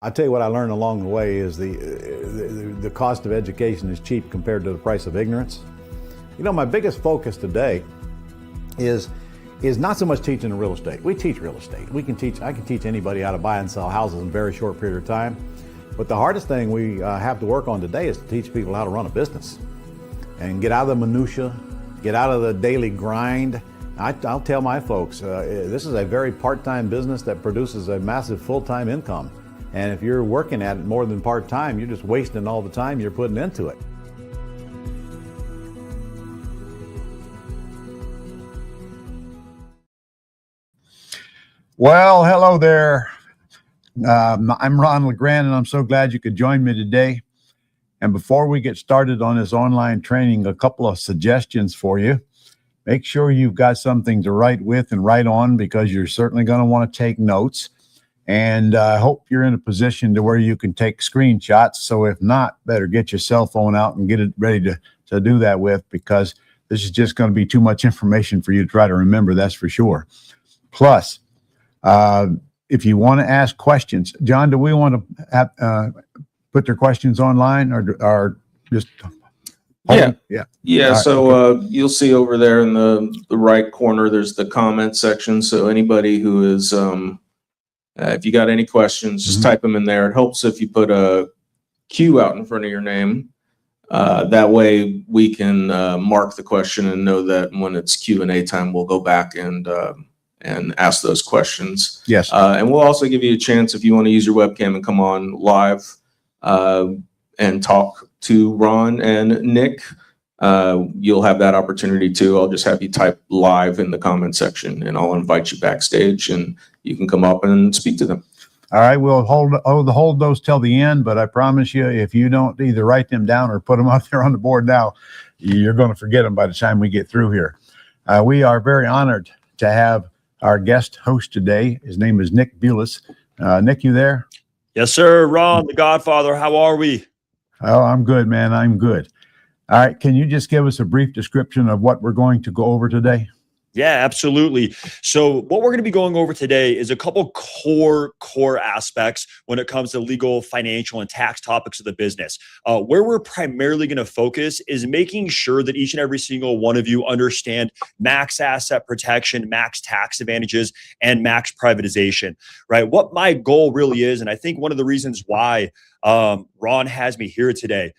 I tell you what I learned along the way is the cost of education is cheap compared to the price of ignorance. You know, my biggest focus today is not so much teaching real estate. We teach real estate. I can teach anybody how to buy and sell houses in a very short period of time. But the hardest thing we have to work on today is to teach people how to run a business and get out of the minutia, get out of the daily grind. I'll tell my folks, this is a very part-time business that produces a massive full-time income. And if you're working at it more than part-time, you're just wasting all the time you're putting into it. Well, hello there. I'm Ron LeGrand, and I'm so glad you could join me today. And before we get started on this online training, a couple of suggestions for you. Make sure you've got something to write with and write on, because you're certainly going to want to take notes. And I hope you're in a position to where you can take screenshots. So if not, better get your cell phone out and get it ready to do that with, because this is just going to be too much information for you to try to remember, that's for sure. Plus, if you want to ask questions, John, do we want to put their questions online or just? Yeah. Right, So okay. you'll see over there in the right corner, there's the comment section. So anybody who is, if you got any questions, just type them in there. It helps if you put a Q out in front of your name. That way we can mark the question and know that when it's Q&A time, we'll go back and ask those questions. Yes. And we'll also give you a chance, if you want to use your webcam and come on live and talk to Ron and Nick, you'll have that opportunity too. I'll just have you type live in the comment section, and I'll invite you backstage and you can come up and speak to them. All right, we'll hold those till the end, but I promise you, if you don't either write them down or put them up there on the board now, you're going to forget them by the time we get through here. We are very honored to have our guest host today. His name is Nick Buhelos. Nick, you there? Yes, sir. Ron, the Godfather. How are we? Oh, I'm good, man. I'm good. All right. Can you just give us a brief description of what we're going to go over today? Yeah, absolutely. So what we're going to be going over today is a couple core aspects when it comes to legal, financial, and tax topics of the business. Where we're primarily going to focus is making sure that each and every single one of you understand max asset protection, max tax advantages, and max privatization, right? What my goal really is, and I think one of the reasons why Ron has me here today.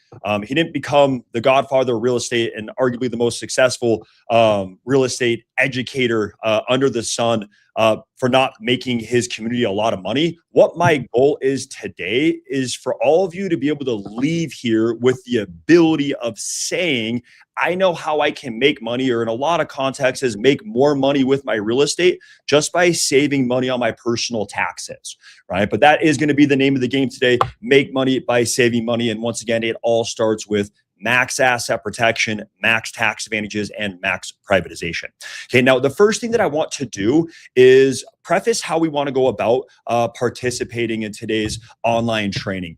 He didn't become the godfather of real estate and arguably the most successful real estate educator under the sun for not making his community a lot of money. What my goal is today is for all of you to be able to leave here with the ability of saying, I know how I can make money, or in a lot of contexts is make more money with my real estate just by saving money on my personal taxes, right? But that is going to be the name of the game today, make money by saving money. And once again, it all starts with max asset protection, max tax advantages, and max privatization. Okay, now the first thing that I want to do is preface how we want to go about participating in today's online training.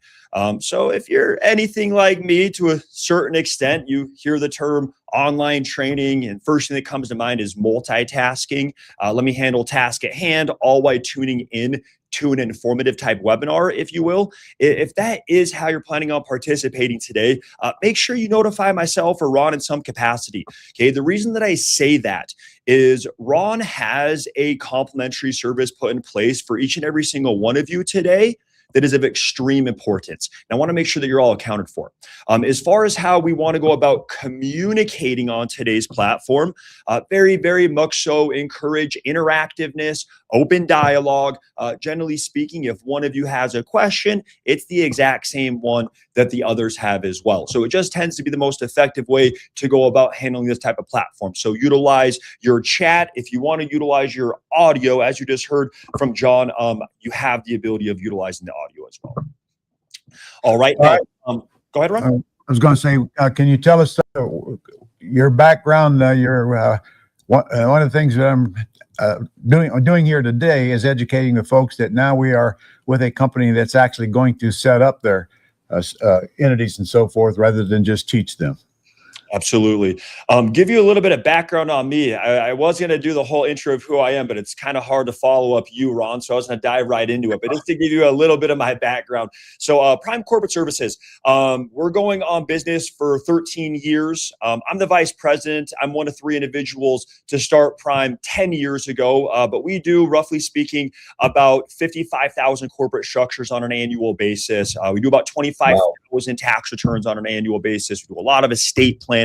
So if you're anything like me to a certain extent, you hear the term online training, and first thing that comes to mind is multitasking. Let me handle task at hand, all while tuning in to an informative type webinar, if you will. If that is how you're planning on participating today, make sure you notify myself or Ron in some capacity. Okay, the reason that I say that is Ron has a complimentary service put in place for each and every single one of you today that is of extreme importance. And I want to make sure that you're all accounted for. As far as how we want to go about communicating on today's platform, very, very much so encourage interactiveness, open dialogue. Generally speaking, if one of you has a question, it's the exact same one that the others have as well. So it just tends to be the most effective way to go about handling this type of platform. So utilize your chat. If you want to utilize your audio, as you just heard from John, you have the ability of utilizing the audio as well. All right. Now, go ahead, Ron. I was going to say, can you tell us your background? One of the things that I'm doing here today is educating the folks that now we are with a company that's actually going to set up their entities and so forth, rather than just teach them. Absolutely. Give you a little bit of background on me. I was going to do the whole intro of who I am, but it's kind of hard to follow up you, Ron. So I was going to dive right into it. But just to give you a little bit of my background. So Prime Corporate Services, we're going on business for 13 years. I'm the vice president. I'm one of 3 individuals to start Prime 10 years ago. But we do, roughly speaking, about 55,000 corporate structures on an annual basis. We do about 25,000 tax returns on an annual basis. We do a lot of estate planning.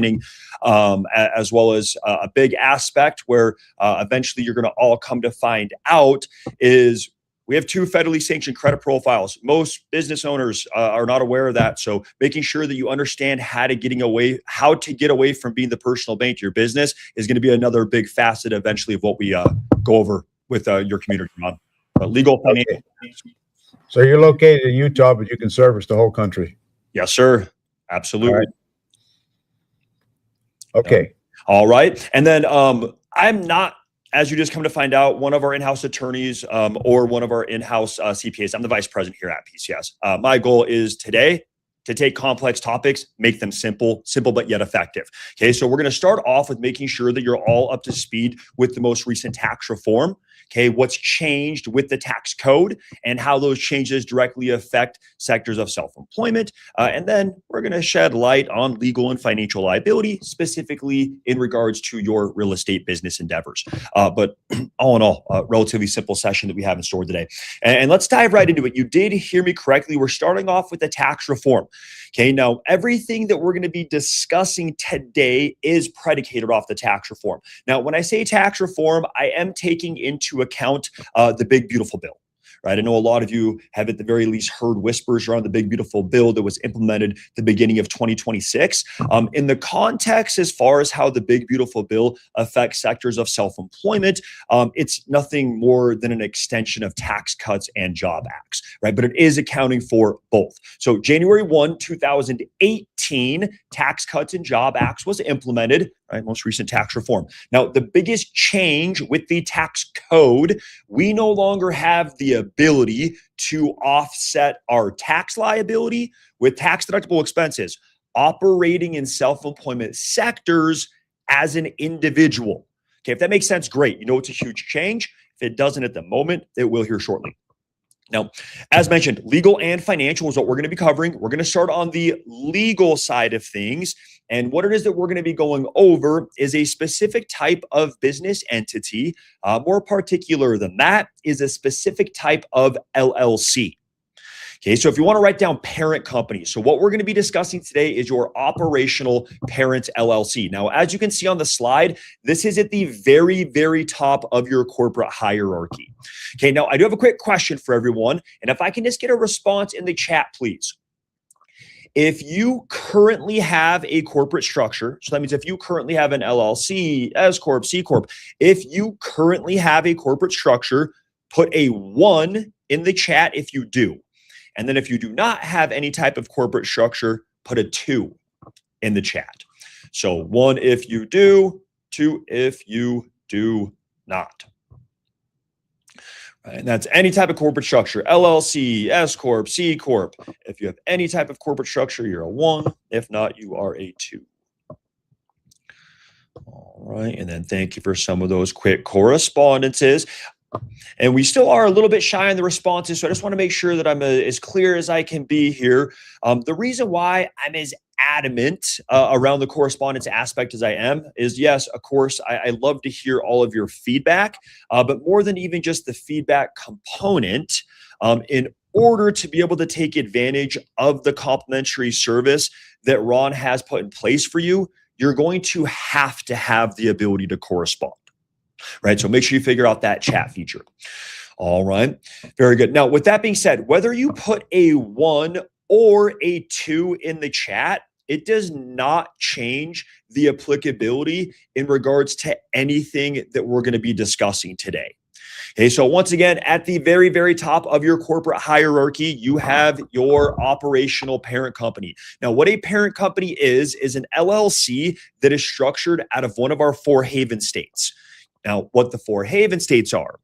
As well as a big aspect where eventually you're going to all come to find out is we have 2 federally sanctioned credit profiles. Most business owners are not aware of that. So making sure that you understand how to get away from being the personal bank to your business is going to be another big facet eventually of what we go over with your community, Ron. Legal financial. Okay. So you're located in Utah, but you can service the whole country. Yes, sir. Absolutely. All right. Okay. All right. And then I'm not, as you just come to find out, one of our in-house attorneys or one of our in-house CPAs. I'm the vice president here at PCS. My goal is today to take complex topics, make them simple but yet effective. Okay, so we're going to start off with making sure that you're all up to speed with the most recent tax reform. Okay, what's changed with the tax code and how those changes directly affect sectors of self-employment. And then we're going to shed light on legal and financial liability, specifically in regards to your real estate business endeavors. But all in all, a relatively simple session that we have in store today. And let's dive right into it. You did hear me correctly. We're starting off with the tax reform. Okay, now everything that we're going to be discussing today is predicated off the tax reform. Now, when I say tax reform, I am taking into account the big, beautiful bill. Right. I know a lot of you have at the very least heard whispers around the big, beautiful bill that was implemented at the beginning of 2026. In the context, as far as how the big, beautiful bill affects sectors of self-employment, it's nothing more than an extension of Tax Cuts and Job Acts, right? But it is accounting for both. So January 1, 2018, Tax Cuts and Job Acts was implemented, right? Most recent tax reform. Now, the biggest change with the tax code, we no longer have the ability to offset our tax liability with tax deductible expenses operating in self-employment sectors as an individual. Okay, if that makes sense, great. You know, it's a huge change. If it doesn't at the moment, it will here shortly. Now, as mentioned, legal and financial is what we're going to be covering. We're going to start on the legal side of things. And what it is that we're going to be going over is a specific type of business entity. More particular than that is a specific type of LLC. Okay, so if you want to write down parent company, so what we're going to be discussing today is your operational parent LLC. Now, as you can see on the slide, this is at the very, very top of your corporate hierarchy. Okay, now I do have a quick question for everyone, and if I can just get a response in the chat, please. If you currently have a corporate structure, so that means if you currently have an LLC, S Corp, C Corp, if you currently have a corporate structure, put a 1 in the chat if you do. And then if you do not have any type of corporate structure, put a 2 in the chat. So 1 if you do, 2 if you do not. Right, and that's any type of corporate structure, LLC, S Corp, C Corp. If you have any type of corporate structure, you're a 1. If not, you are a 2. All right, and then thank you for some of those quick correspondences. And we still are a little bit shy on the responses, so I just want to make sure that I'm as clear as I can be here. The reason why I'm as adamant around the correspondence aspect as I am is, yes, of course, I love to hear all of your feedback, but more than even just the feedback component, in order to be able to take advantage of the complimentary service that Ron has put in place for you, you're going to have the ability to correspond. Right. So make sure you figure out that chat feature. All right. Very good. Now, with that being said, whether you put a 1 or a 2 in the chat, it does not change the applicability in regards to anything that we're going to be discussing today. Okay, so once again, at the very, very top of your corporate hierarchy, you have your operational parent company. Now, what a parent company is an LLC that is structured out of one of our 4 haven states. Now, what the 4 haven states are: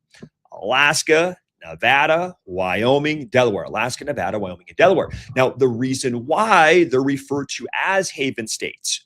Alaska, Nevada, Wyoming, Delaware. Alaska, Nevada, Wyoming, and Delaware. Now, the reason why they're referred to as haven states,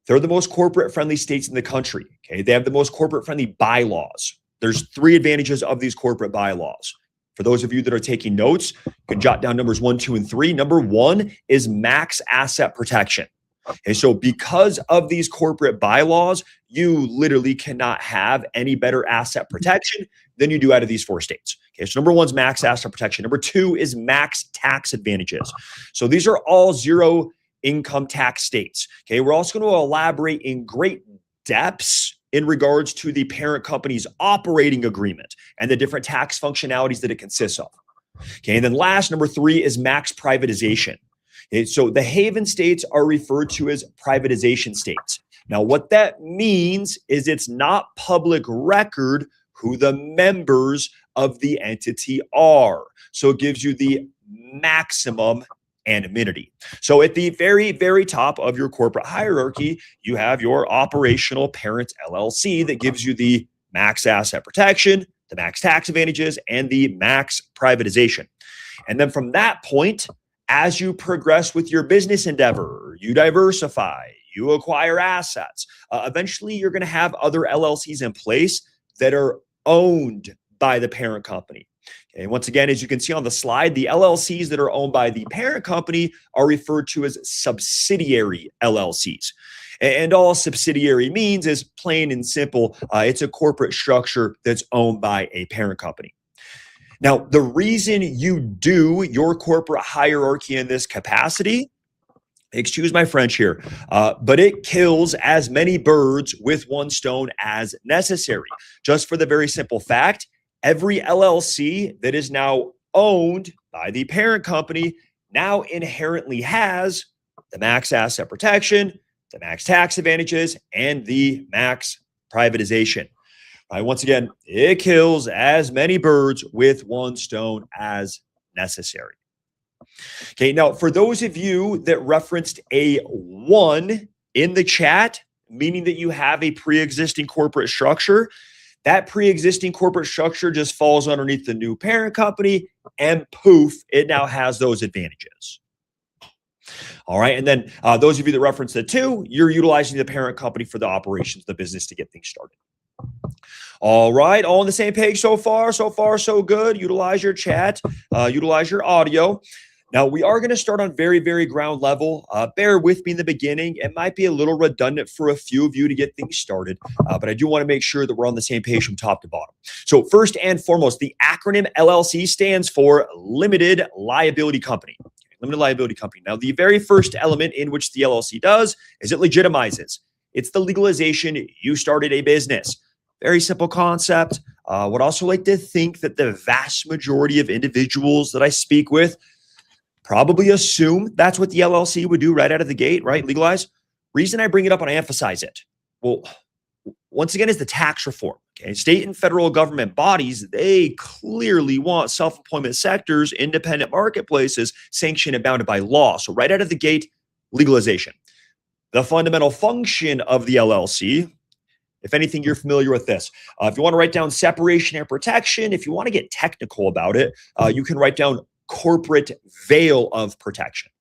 they're the most corporate-friendly states in the country. Okay, they have the most corporate-friendly bylaws. There's 3 advantages of these corporate bylaws. For those of you that are taking notes, you can jot down numbers 1, 2, and 3. Number 1 is max asset protection. Okay, so because of these corporate bylaws, you literally cannot have any better asset protection than you do out of these 4 states. Okay, so number 1 is max asset protection. Number 2 is max tax advantages. So these are all 0 income tax states. Okay, we're also going to elaborate in great depths in regards to the parent company's operating agreement and the different tax functionalities that it consists of. Okay, and then last, number 3 is max privatization. Okay, so the haven states are referred to as privatization states. Now, what that means is it's not public record who the members of the entity are. So it gives you the maximum anonymity. So at the very, very top of your corporate hierarchy, you have your operational parent LLC that gives you the max asset protection, the max tax advantages, and the max privatization. And then from that point, as you progress with your business endeavor, you diversify, you acquire assets, eventually you're going to have other LLCs in place that are owned by the parent company. Okay, once again, as you can see on the slide, the LLCs that are owned by the parent company are referred to as subsidiary LLCs. And all subsidiary means is plain and simple, it's a corporate structure that's owned by a parent company. Now, the reason you do your corporate hierarchy in this capacity, excuse my French here, but it kills as many birds with 1 stone as necessary. Just for the very simple fact, every LLC that is now owned by the parent company now inherently has the max asset protection, the max tax advantages, and the max privatization. Once again, it kills as many birds with 1 stone as necessary. Okay, now for those of you that referenced a 1 in the chat, meaning that you have a pre-existing corporate structure, that pre-existing corporate structure just falls underneath the new parent company, and poof, it now has those advantages. All right, and then those of you that referenced the 2, you're utilizing the parent company for the operations of the business to get things started. All right, all on the same page so far? So far, so good. Utilize your chat, utilize your audio. Now, we are going to start on very, very ground level. Bear with me in the beginning. It might be a little redundant for a few of you to get things started, but I do want to make sure that we're on the same page from top to bottom. So first and foremost, the acronym LLC stands for Limited Liability Company. Limited Liability Company. Now, the very first element in which the LLC does is it legitimizes. It's the legalization. You started a business. Very simple concept. Would also like to think that the vast majority of individuals that I speak with probably assume that's what the LLC would do right out of the gate, right? Legalize. Reason I bring it up and I emphasize it. Well, once again, is the tax reform. Okay, state and federal government bodies, they clearly want self-employment sectors, independent marketplaces, sanctioned and bounded by law. So right out of the gate, legalization. The fundamental function of the LLC, if anything, you're familiar with this. If you want to write down separation and protection, if you want to get technical about it, you can write down corporate veil of protection.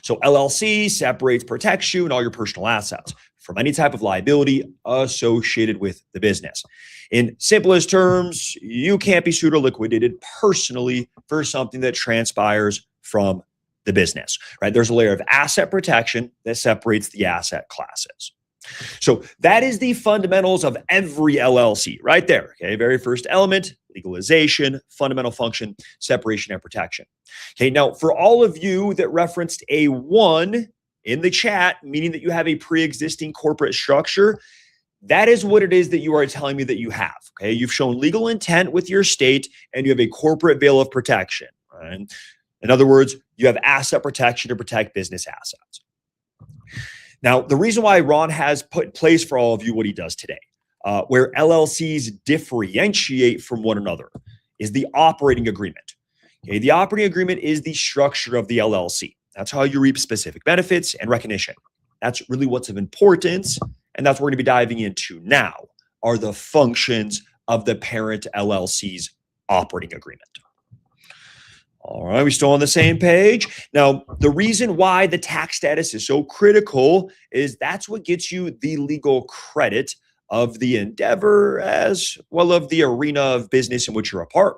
So LLC separates, protects you and all your personal assets. from any type of liability associated with the business. In simplest terms, you can't be sued or liquidated personally for something that transpires from the business, right? There's a layer of asset protection that separates the asset classes. So that is the fundamentals of every LLC right there. Okay, very first element, legalization, fundamental function, separation and protection. Okay, now for all of you that referenced a 1 in the chat, meaning that you have a pre-existing corporate structure, that is what it is that you are telling me that you have. Okay, you've shown legal intent with your state and you have a corporate veil of protection. Right? In other words, you have asset protection to protect business assets. Now, the reason why Ron has put in place for all of you what he does today, where LLCs differentiate from one another, is the operating agreement. Okay, the operating agreement is the structure of the LLC. That's how you reap specific benefits and recognition. That's really what's of importance, and that's what we're going to be diving into now, are the functions of the parent LLC's operating agreement. All right, we still on the same page? Now, the reason why the tax status is so critical is that's what gets you the legal credit of the endeavor as well of the arena of business in which you're a part.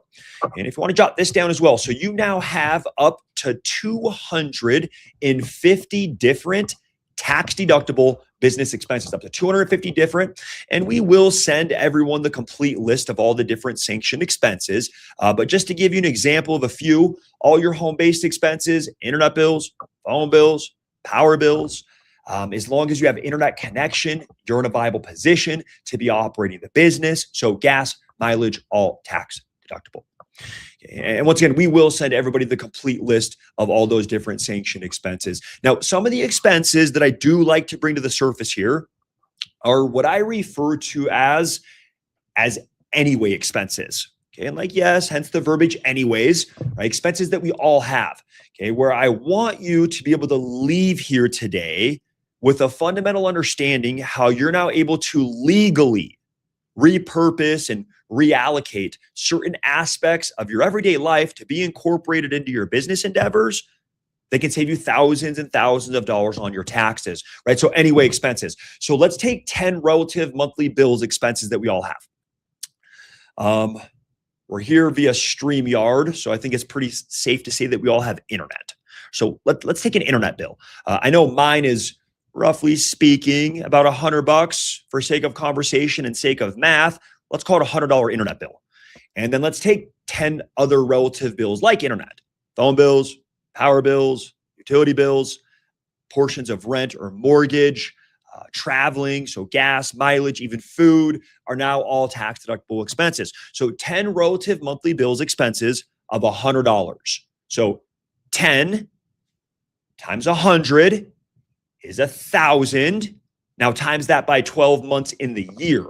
And if you want to jot this down as well, so you now have up to 250 different tax-deductible business expenses, up to 250 different. And we will send everyone the complete list of all the different sanctioned expenses. But just to give you an example of a few, all your home-based expenses, internet bills, phone bills, power bills, as long as you have internet connection, you're in a viable position to be operating the business. So gas, mileage, all tax deductible. And once again, we will send everybody the complete list of all those different sanctioned expenses. Now, some of the expenses that I do like to bring to the surface here are what I refer to as anyway expenses. Okay, and like, yes, hence the verbiage anyways, right? Expenses that we all have. Okay, where I want you to be able to leave here today with a fundamental understanding how you're now able to legally repurpose and reallocate certain aspects of your everyday life to be incorporated into your business endeavors. They can save you thousands and thousands of dollars on your taxes, right? So anyway, expenses. So let's take 10 relative monthly bills expenses that we all have. We're here via StreamYard, so I think it's pretty safe to say that we all have internet. So let's take an internet bill. I know mine is roughly speaking about $100 for sake of conversation and sake of math. Let's call it a $100 internet bill. And then let's take 10 other relative bills like internet, phone bills, power bills, utility bills, portions of rent or mortgage, traveling, so gas, mileage, even food are now all tax deductible expenses. So 10 relative monthly bills expenses of $100. So 10 times 100 is 1,000. Now times that by 12 months in the year.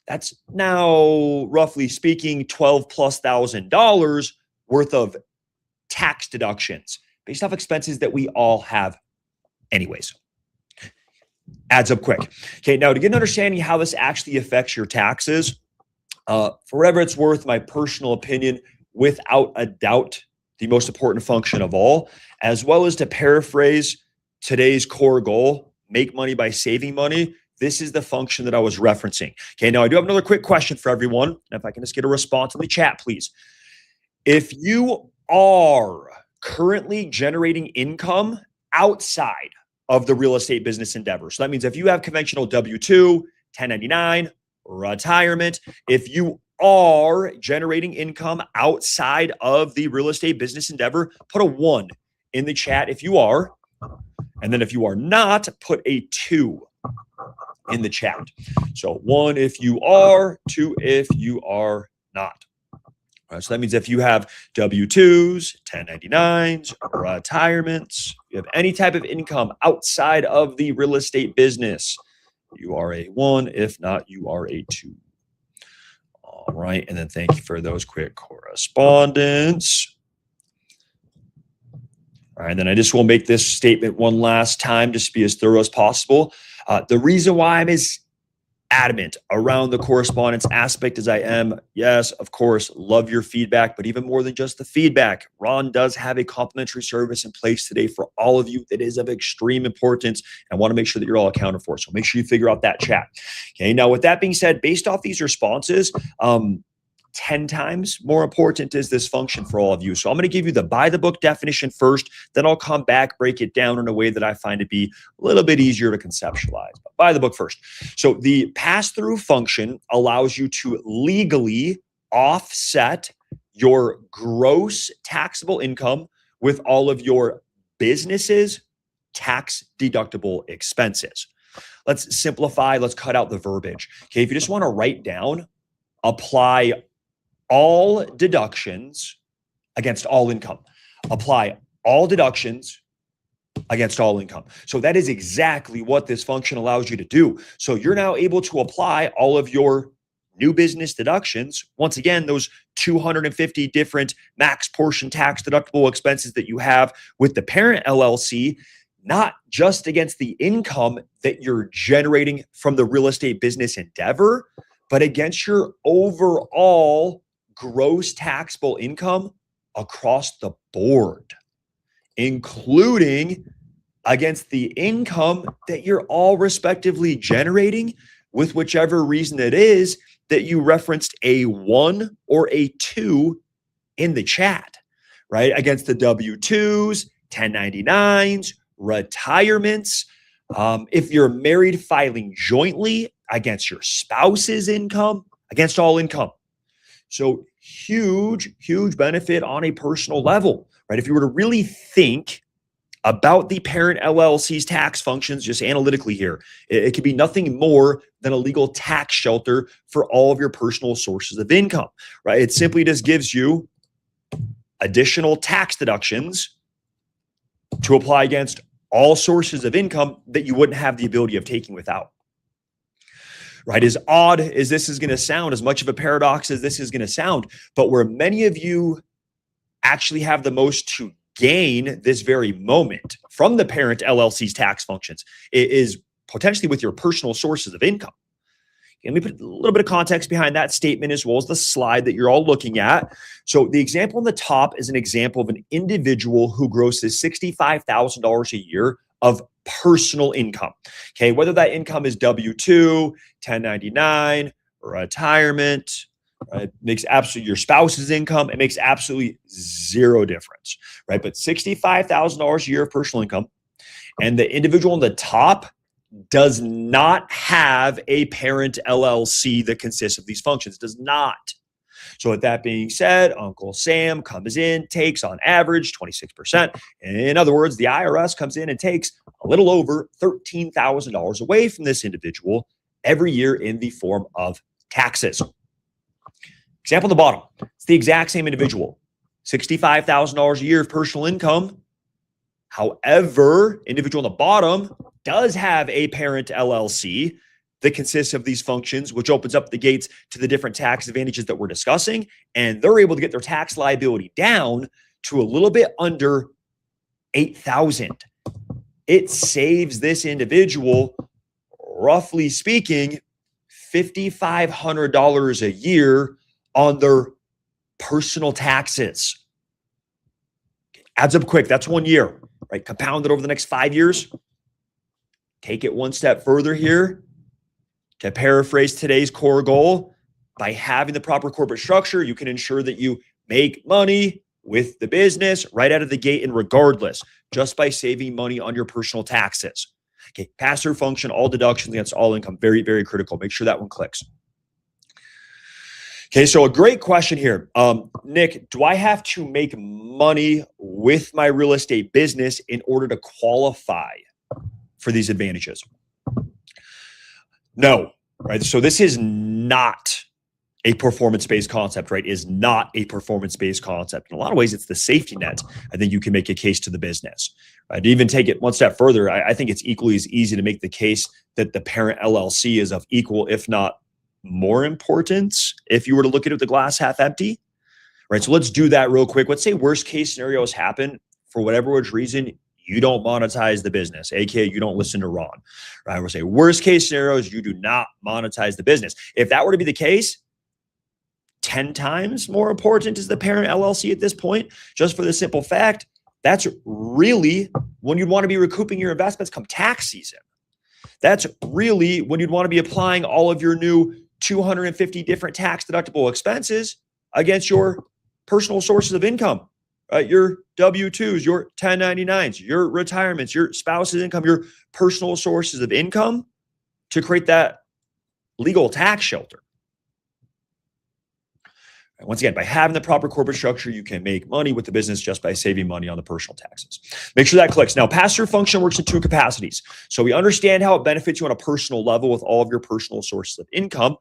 That's now roughly speaking $12,000+ worth of tax deductions based off expenses that we all have anyways. Adds up quick. Okay, now to get an understanding how this actually affects your taxes, for whatever it's worth, my personal opinion, without a doubt, the most important function of all, as well as to paraphrase today's core goal, make money by saving money. This is the function that I was referencing. Okay, now I do have another quick question for everyone. And if I can just get a response in the chat, please. If you are currently generating income outside of the real estate business endeavor, so that means if you have conventional W-2, 1099, retirement, if you are generating income outside of the real estate business endeavor, put a 1 in the chat if you are. And then if you are not, put a 2 in the chat. So 1 if you are, 2 if you are not. All right, so that means if you have W-2s, 1099s, retirements, you have any type of income outside of the real estate business, you are a 1. If not, you are a 2. All right, and then thank you for those quick correspondence. All right, and then I just will make this statement one last time, just to be as thorough as possible. The reason why I'm as adamant around the correspondence aspect as I am. Yes, of course, love your feedback, but even more than just the feedback, Ron does have a complimentary service in place today for all of you that is of extreme importance. And I want to make sure that you're all accounted for. So make sure you figure out that chat. Okay. Now, with that being said, based off these responses, 10 times more important is this function for all of you. So I'm going to give you the by the book definition first, then I'll come back, break it down in a way that I find to be a little bit easier to conceptualize. But by the book first. So the pass-through function allows you to legally offset your gross taxable income with all of your business's tax deductible expenses. Let's simplify. Let's cut out the verbiage. Okay, if you just want to write down, apply all deductions against all income. Apply all deductions against all income. So that is exactly what this function allows you to do. So you're now able to apply all of your new business deductions. Once again, those 250 different max portion tax deductible expenses that you have with the parent LLC, not just against the income that you're generating from the real estate business endeavor, but against your overall gross taxable income across the board, including against the income that you're all respectively generating with whichever reason it is that you referenced a 1 or a 2 in the chat, right? Against the W-2s, 1099s, retirements. If you're married, filing jointly against your spouse's income, against all income. So huge, huge benefit on a personal level, right? If you were to really think about the parent LLC's tax functions, just analytically here, it could be nothing more than a legal tax shelter for all of your personal sources of income, right? It simply just gives you additional tax deductions to apply against all sources of income that you wouldn't have the ability of taking without. Right? As odd as this is going to sound, as much of a paradox as this is going to sound, but where many of you actually have the most to gain this very moment from the parent LLC's tax functions is potentially with your personal sources of income. And let me put a little bit of context behind that statement as well as the slide that you're all looking at. So the example on the top is an example of an individual who grosses $65,000 a year of personal income. Okay, whether that income is W-2, 1099, retirement, right? Makes absolutely your spouse's income. It makes absolutely zero difference, right? But $65,000 a year of personal income, and the individual on the top does not have a parent LLC that consists of these functions. Does not. So with that being said, Uncle Sam comes in, takes on average 26%. In other words, the IRS comes in and takes a little over $13,000 away from this individual every year in the form of taxes. Example on the bottom, it's the exact same individual, $65,000 a year of personal income. However, individual on the bottom does have a parent LLC that consists of these functions, which opens up the gates to the different tax advantages that we're discussing. And they're able to get their tax liability down to a little bit under $8,000. It saves this individual, roughly speaking, $5,500 a year on their personal taxes. Adds up quick. That's 1 year, right? Compound it over the next 5 years. Take it one step further here. To paraphrase today's core goal, by having the proper corporate structure, you can ensure that you make money with the business right out of the gate and regardless, just by saving money on your personal taxes. Okay, pass-through function, all deductions against all income, very, very critical. Make sure that one clicks. Okay, so a great question here. Nick, do I have to make money with my real estate business in order to qualify for these advantages? No, right? So this is not a performance-based concept, right? Is not a performance-based concept. In a lot of ways, it's the safety net. I think you can make a case to the business. Right? To even take it one step further, I think it's equally as easy to make the case that the parent LLC is of equal, if not more importance, if you were to look at it with the glass half empty. Right? So let's do that real quick. Let's say worst case scenarios happen for whatever reason, you don't monetize the business, aka you don't listen to Ron. Right? We'll say worst case scenarios, you do not monetize the business. If that were to be the case, 10 times more important is the parent LLC at this point, just for the simple fact that's really when you'd want to be recouping your investments come tax season. That's really when you'd want to be applying all of your new 250 different tax deductible expenses against your personal sources of income, right? Your W-2s, your 1099s, your retirements, your spouse's income, your personal sources of income to create that legal tax shelter. And once again, by having the proper corporate structure, you can make money with the business just by saving money on the personal taxes. Make sure that clicks. Now, pass-through function works in two capacities. So we understand how it benefits you on a personal level with all of your personal sources of income.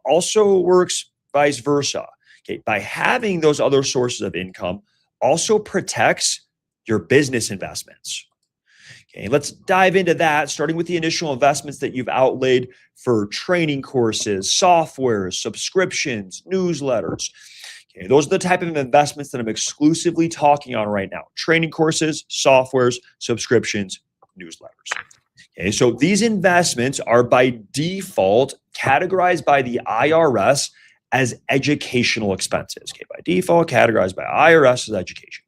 Also works vice versa. Okay, by having those other sources of income also protects your business investments. Okay, let's dive into that, starting with the initial investments that you've outlaid for training courses, software, subscriptions, newsletters. Okay, those are the type of investments that I'm exclusively talking on right now. Training courses, softwares, subscriptions, newsletters. Okay, so these investments are by default categorized by the IRS as educational expenses. Okay, by default, categorized by IRS as education.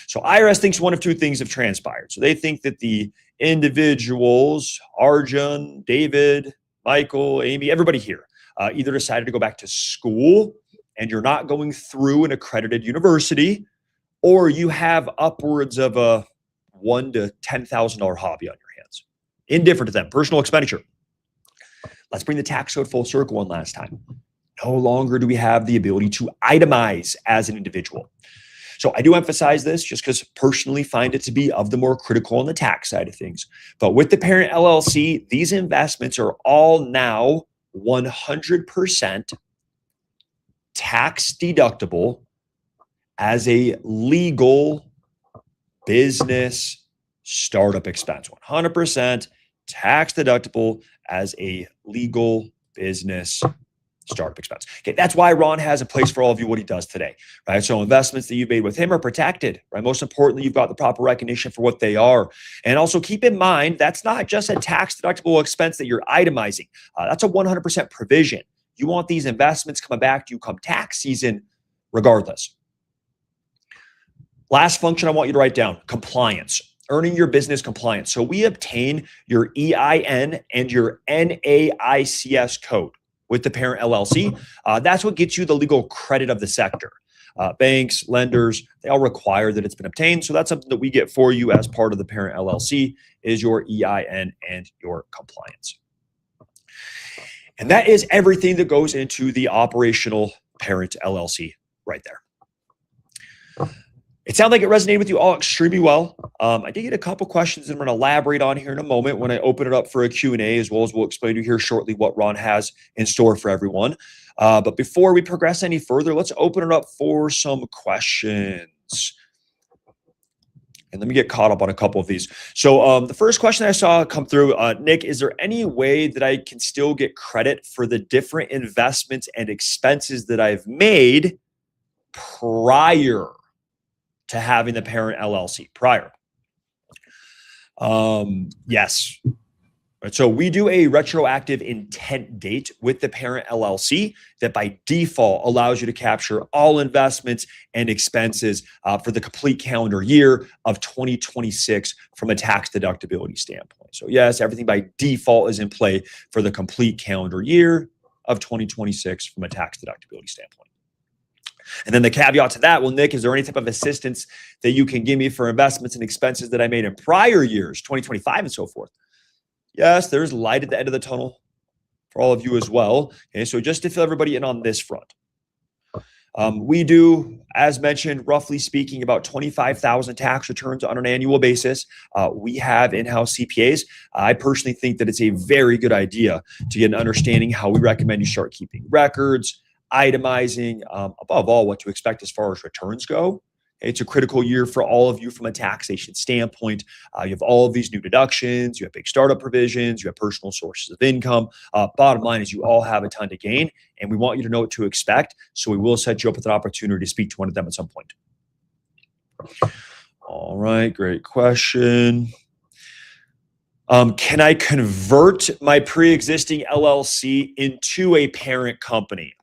So IRS thinks one of two things have transpired. So they think that the individuals, Arjun, David, Michael, Amy, everybody here, either decided to go back to school and you're not going through an accredited university, or you have upwards of a $1,000 to $10,000 hobby on your hands. Indifferent to them, personal expenditure. Let's bring the tax code full circle one last time. No longer do we have the ability to itemize as an individual. So I do emphasize this just because personally find it to be of the more critical on the tax side of things. But with the parent LLC, these investments are all now 100% tax deductible as a legal business startup expense. 100% tax deductible as a legal business startup expense. Okay, that's why Ron has in place for all of you what he does today, right? So investments that you've made with him are protected, right? Most importantly, you've got the proper recognition for what they are. And also keep in mind, that's not just a tax deductible expense that you're itemizing. That's a 100% provision. You want these investments coming back to you come tax season regardless. Last function I want you to write down, compliance. Earning your business compliance. So we obtain your EIN and your NAICS code with the parent LLC. That's what gets you the legal credit of the sector. Banks, lenders, they all require that it's been obtained. So that's something that we get for you as part of the parent LLC is your EIN and your compliance. And that is everything that goes into the operational parent LLC right there. It sounded like it resonated with you all extremely well. I did get a couple questions that I'm going to elaborate on here in a moment when I open it up for a Q&A, as well as we'll explain to you here shortly what Ron has in store for everyone. But before we progress any further, let's open it up for some questions. And let me get caught up on a couple of these. So the first question I saw come through, Nick, is there any way that I can still get credit for the different investments and expenses that I've made prior to having the parent LLC prior? Yes. So we do a retroactive intent date with the parent LLC that by default allows you to capture all investments and expenses for the complete calendar year of 2026 from a tax deductibility standpoint. So yes, everything by default is in play for the complete calendar year of 2026 from a tax deductibility standpoint. And then the caveat to that, well, Nick, is there any type of assistance that you can give me for investments and expenses that I made in prior years, 2025 and so forth? Yes, there's light at the end of the tunnel for all of you as well. Okay, so just to fill everybody in on this front. We do, as mentioned, roughly speaking, about 25,000 tax returns on an annual basis. We have in-house CPAs. I personally think that it's a very good idea to get an understanding how we recommend you start keeping records, itemizing, above all, what to expect as far as returns go. It's a critical year for all of you from a taxation standpoint. You have all of these new deductions, you have big startup provisions, you have personal sources of income. Bottom line is you all have a ton to gain, and we want you to know what to expect. So we will set you up with an opportunity to speak to one of them at some point. All right, great question. Can I convert my pre-existing LLC into a parent company?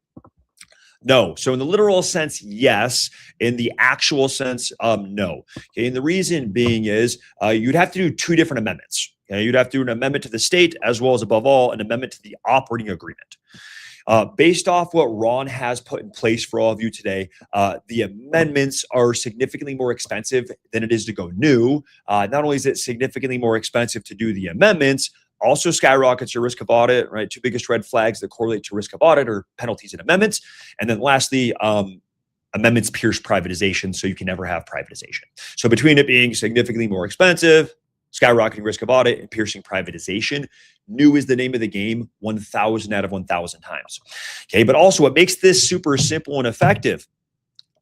No. So in the literal sense, yes. In the actual sense, no. Okay. And the reason being is you'd have to do two different amendments. Okay? You'd have to do an amendment to the state as well as, above all, an amendment to the operating agreement. Based off what Ron has put in place for all of you today, the amendments are significantly more expensive than it is to go new. Not only is it significantly more expensive to do the amendments, also skyrockets your risk of audit, right? Two biggest red flags that correlate to risk of audit are penalties and amendments. And then lastly, amendments pierce privatization, so you can never have privatization. So between it being significantly more expensive, skyrocketing risk of audit, and piercing privatization, new is the name of the game 1,000 out of 1,000 times. Okay, but also what makes this super simple and effective,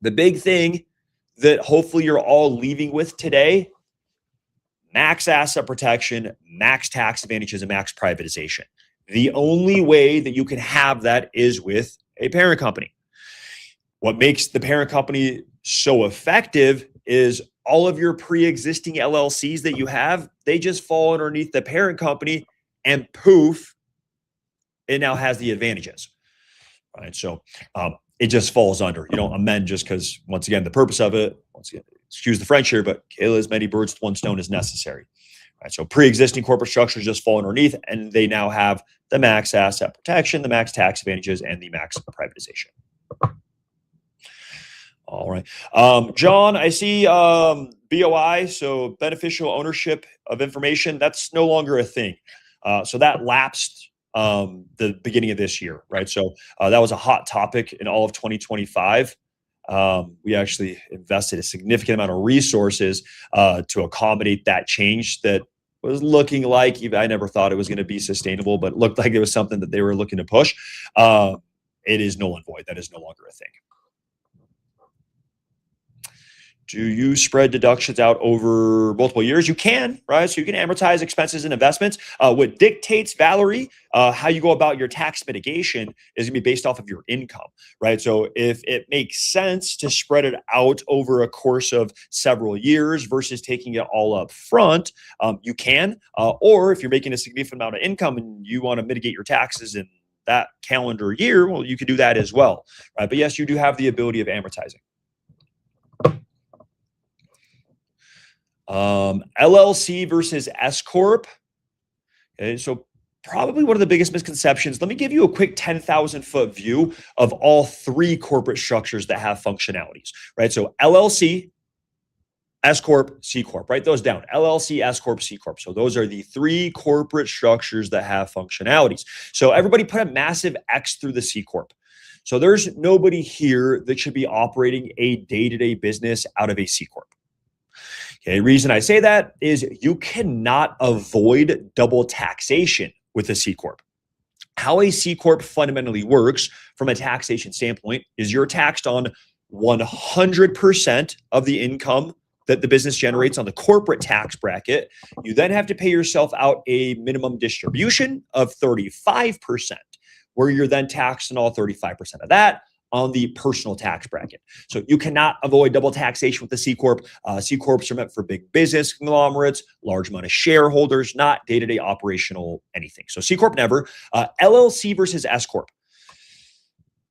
the big thing that hopefully you're all leaving with today, max asset protection, max tax advantages, and max privatization. The only way that you can have that is with a parent company. What makes the parent company so effective is all of your pre-existing LLCs that you have, they just fall underneath the parent company and poof, it now has the advantages. Right? So it just falls under. You don't amend just because, once again, the purpose of it, once again, excuse the French here, but kill as many birds with one stone as necessary. Right? So pre-existing corporate structures just fall underneath, and they now have the max asset protection, the max tax advantages, and the max privatization. All right. John, I see BOI, so beneficial ownership of information. That's no longer a thing. So that lapsed the beginning of this year, right? So that was a hot topic in all of 2025. We actually invested a significant amount of resources to accommodate that change that was looking like, I never thought it was going to be sustainable, but it looked like it was something that they were looking to push. It is null and void. That is no longer a thing. Do you spread deductions out over multiple years? You can, right? So you can amortize expenses and investments. What dictates, Valerie, how you go about your tax mitigation is going to be based off of your income, right? So if it makes sense to spread it out over a course of several years versus taking it all up front, you can. Or if you're making a significant amount of income and you want to mitigate your taxes in that calendar year, well, you could do that as well, right? But yes, you do have the ability of amortizing. LLC versus S Corp. Okay, so probably one of the biggest misconceptions. Let me give you a quick 10,000 foot view of all three corporate structures that have functionalities, right? So LLC, S Corp, C Corp, write those down. LLC, S Corp, C Corp. So those are the three corporate structures that have functionalities. So everybody put a massive X through the C Corp. So there's nobody here that should be operating a day-to-day business out of a C Corp. Okay, reason I say that is you cannot avoid double taxation with a C Corp. How a C Corp fundamentally works from a taxation standpoint is you're taxed on 100% of the income that the business generates on the corporate tax bracket. You then have to pay yourself out a minimum distribution of 35%, where you're then taxed on all 35% of that on the personal tax bracket. So you cannot avoid double taxation with the C Corp. C Corps are meant for big business conglomerates, large amount of shareholders, not day-to-day operational anything. So C Corp never. LLC versus S Corp.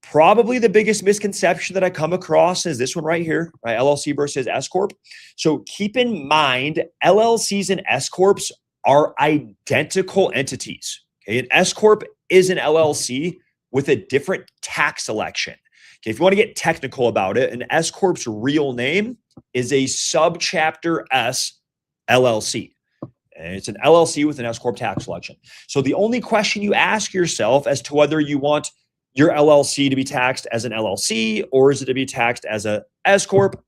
Probably the biggest misconception that I come across is this one right here, right? LLC versus S Corp. So keep in mind, LLCs and S Corps are identical entities. Okay, an S Corp is an LLC with a different tax election. Okay, if you want to get technical about it, an S Corp's real name is a subchapter S LLC. And it's an LLC with an S Corp tax election. So the only question you ask yourself as to whether you want your LLC to be taxed as an LLC or is it to be taxed as a S Corp?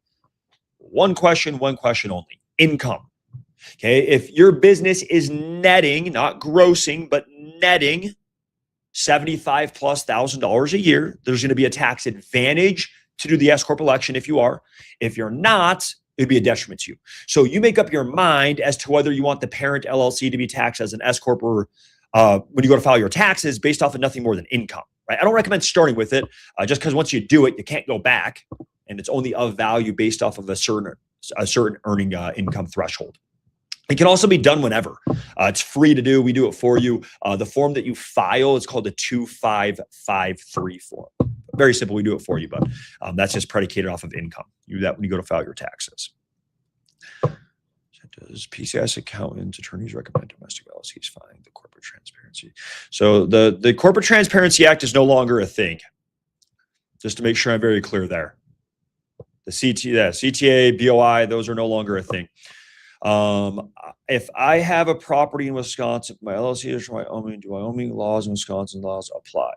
One question only: income. Okay, if your business is netting, not grossing, but netting $75,000+ a year, there's going to be a tax advantage to do the S Corp election if you are. If you're not, it'd be a detriment to you. So you make up your mind as to whether you want the parent LLC to be taxed as an S Corp or when you go to file your taxes based off of nothing more than income. Right? I don't recommend starting with it just because once you do it, you can't go back, and it's only of value based off of a certain a certain earning income threshold. It can also be done whenever. It's free to do. We do it for you. The form that you file is called the 2553 form. Very simple. We do it for you, but that's just predicated off of income. You do that when you go to file your taxes. Does PCS accountants, attorneys recommend domestic LLCs filing the corporate transparency? So the Corporate Transparency Act is no longer a thing. Just to make sure I'm very clear there. The CTA, BOI, those are no longer a thing. If I have a property in Wisconsin, my LLC is from Wyoming, do Wyoming laws and Wisconsin laws apply?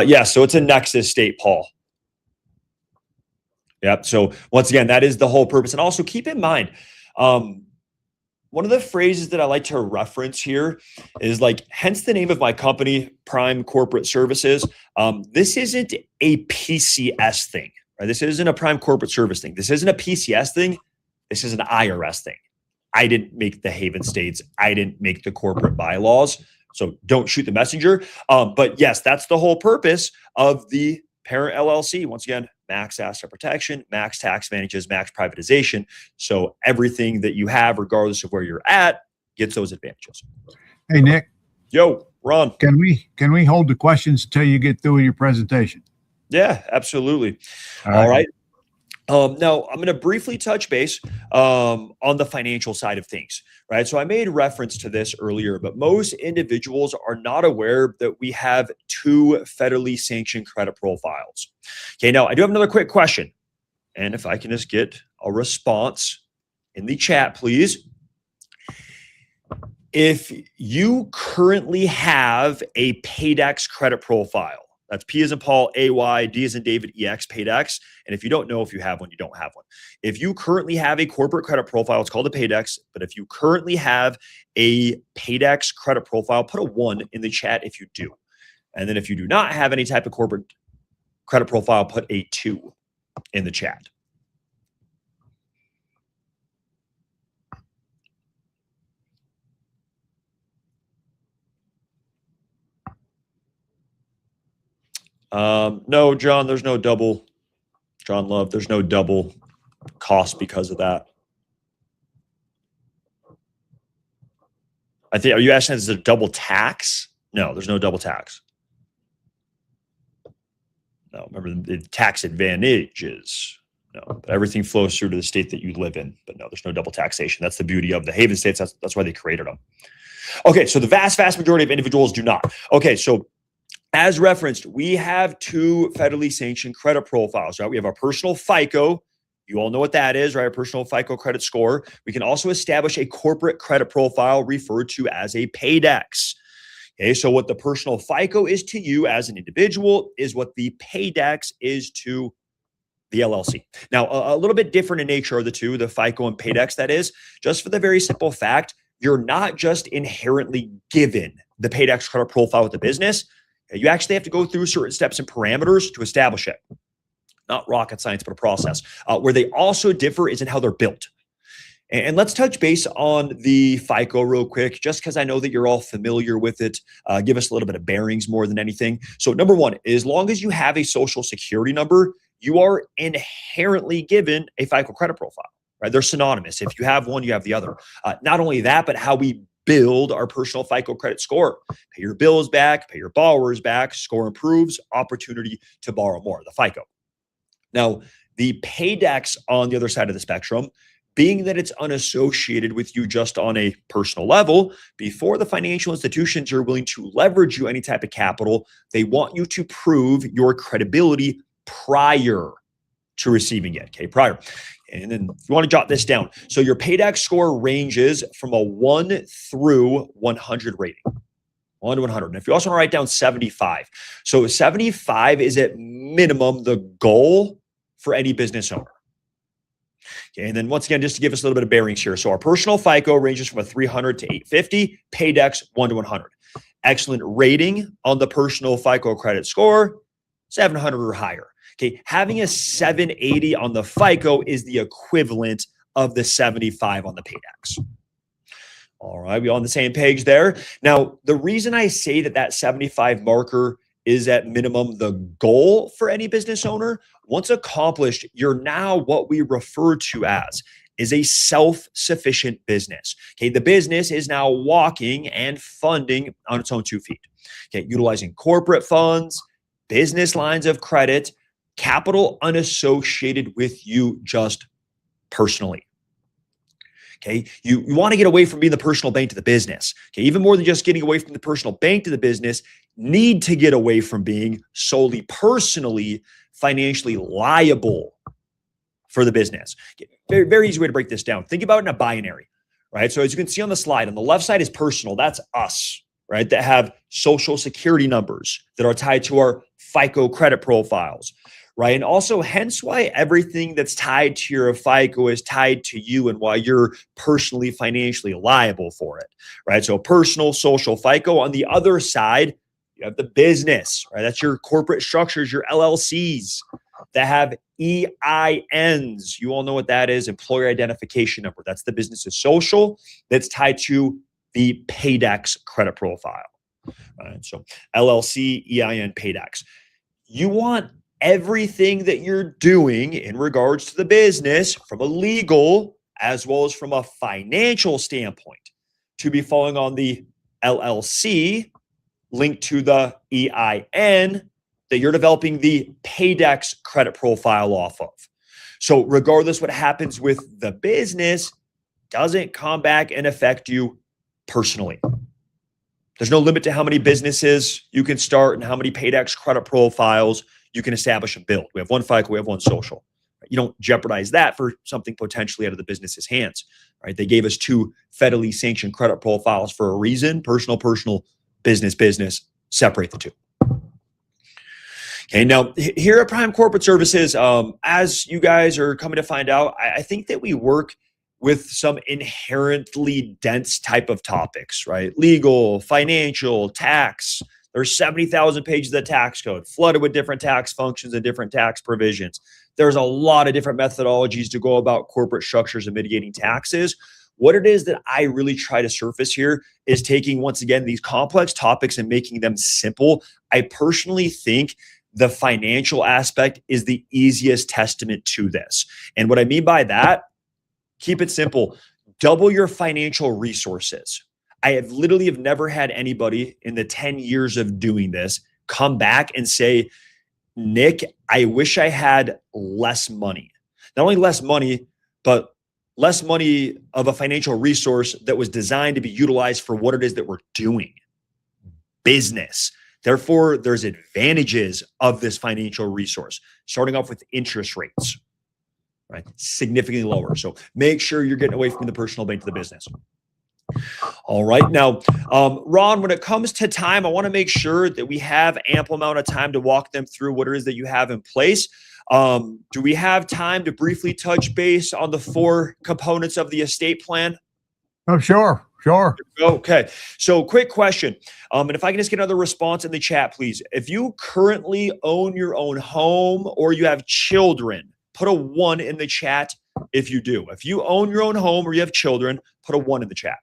Yeah, so it's a nexus state, Paul. Yep. So once again, that is the whole purpose. And also keep in mind, one of the phrases that I like to reference here is like, hence the name of my company, Prime Corporate Services. This isn't a PCS thing, right? This isn't a Prime Corporate Service thing. This isn't a PCS thing. This is an IRS thing. I didn't make the Haven states. I didn't make the corporate bylaws. So don't shoot the messenger. But yes, that's the whole purpose of the parent LLC. Once again, max asset protection, max tax advantages, max privatization. So everything that you have, regardless of where you're at, gets those advantages. Hey, Nick. Yo, Ron. Can we hold the questions until you get through with your presentation? Yeah, absolutely. All right. Now, I'm going to briefly touch base on the financial side of things, right? So I made reference to this earlier, but most individuals are not aware that we have 2 federally sanctioned credit profiles. Okay, now I do have another quick question. And if I can just get a response in the chat, please. If you currently have a PAYDEX credit profile, that's P as in Paul, AY, D as in David, EX, PAYDEX. And if you don't know if you have one, you don't have one. If you currently have a corporate credit profile, it's called a PAYDEX. But if you currently have a PAYDEX credit profile, put a 1 in the chat if you do. And then if you do not have any type of corporate credit profile, put a 2 in the chat. No, John, there's no double. John Love, there's no double cost because of that. I think, are you asking, is there double tax? No, there's no double tax. No, remember the tax advantages. No, but everything flows through to the state that you live in. But no, there's no double taxation. That's the beauty of the Haven states. That's why they created them. Okay, so the vast majority of individuals do not. Okay, so as referenced, we have 2 federally sanctioned credit profiles, right? We have our personal FICO. You all know what that is, right? Our personal FICO credit score. We can also establish a corporate credit profile referred to as a PAYDEX. Okay, so what the personal FICO is to you as an individual is what the PAYDEX is to the LLC. Now, a little bit different in nature are the two, the FICO and PAYDEX, that is, just for the very simple fact, you're not just inherently given the PAYDEX credit profile with the business. You actually have to go through certain steps and parameters to establish it. Not rocket science, but a process. Where they also differ is in how they're built. And let's touch base on the FICO real quick, just because I know that you're all familiar with it. Give us a little bit of bearings more than anything. So number 1, as long as you have a social security number, you are inherently given a FICO credit profile, right? They're synonymous. If you have one, you have the other. Not only that, but how we build our personal FICO credit score. Pay your bills back, pay your borrowers back, score improves, opportunity to borrow more, the FICO. Now, the PAYDEX on the other side of the spectrum, being that it's unassociated with you just on a personal level, before the financial institutions are willing to leverage you any type of capital, they want you to prove your credibility prior to receiving it, okay, prior. And then if you want to jot this down. So your PAYDEX score ranges from a 1 through 100 rating. 1 to 100. And if you also want to write down 75. So 75 is at minimum the goal for any business owner. Okay, and then once again, just to give us a little bit of bearings here. So our personal FICO ranges from a 300 to 850, PAYDEX 1 to 100. Excellent rating on the personal FICO credit score, 700 or higher. Okay, having a 780 on the FICO is the equivalent of the 75 on the PAYDEX. All right, we all on the same page there. Now, the reason I say that 75 marker is at minimum the goal for any business owner, once accomplished, you're now what we refer to as is a self-sufficient business. Okay, the business is now walking and funding on its own 2 feet. Okay, utilizing corporate funds, business lines of credit, capital unassociated with you just personally. Okay, you want to get away from being the personal bank to the business. Okay, even more than just getting away from the personal bank to the business, need to get away from being solely personally financially liable for the business. Okay, very, very easy way to break this down. Think about it in a binary, right? So as you can see on the slide, on the left side is personal. That's us, right? That have social security numbers that are tied to our FICO credit profiles, right? And also hence why everything that's tied to your FICO is tied to you and why you're personally financially liable for it, right? So personal, social, FICO. On the other side, you have the business, right? That's your corporate structures, your LLCs that have EINs. You all know what that is, employer identification number. That's the business's social that's tied to the PAYDEX credit profile, right? So LLC, EIN, PAYDEX. You want everything that you're doing in regards to the business from a legal as well as from a financial standpoint to be falling on the LLC linked to the EIN that you're developing the PAYDEX credit profile off of. So regardless what happens with the business doesn't come back and affect you personally. There's no limit to how many businesses you can start and how many PAYDEX credit profiles you can establish and build. We have one FICO, we have one social. You don't jeopardize that for something potentially out of the business's hands, right? They gave us 2 federally sanctioned credit profiles for a reason: personal, business. Separate the 2. Okay, now here at Prime Corporate Services, as you guys are coming to find out, I think that we work with some inherently dense type of topics, right? Legal, financial, tax. There's 70,000 pages of tax code, flooded with different tax functions and different tax provisions. There's a lot of different methodologies to go about corporate structures and mitigating taxes. What it is that I really try to surface here is taking, once again, these complex topics and making them simple. I personally think the financial aspect is the easiest testament to this. And what I mean by that, keep it simple. Double your financial resources. I have literally never had anybody in the 10 years of doing this come back and say, Nick, I wish I had less money. Not only less money, but less money of a financial resource that was designed to be utilized for what it is that we're doing. Business. Therefore, there's advantages of this financial resource, starting off with interest rates, right? Significantly lower. So make sure you're getting away from the personal bank to the business. All right. Now, Ron, when it comes to time, I want to make sure that we have ample amount of time to walk them through what it is that you have in place. Do we have time to briefly touch base on the 4 components of the estate plan? Oh, sure. Okay. So quick question. And if I can just get another response in the chat, please. If you currently own your own home or you have children, put a 1 in the chat if you do. If you own your own home or you have children, put a 1 in the chat.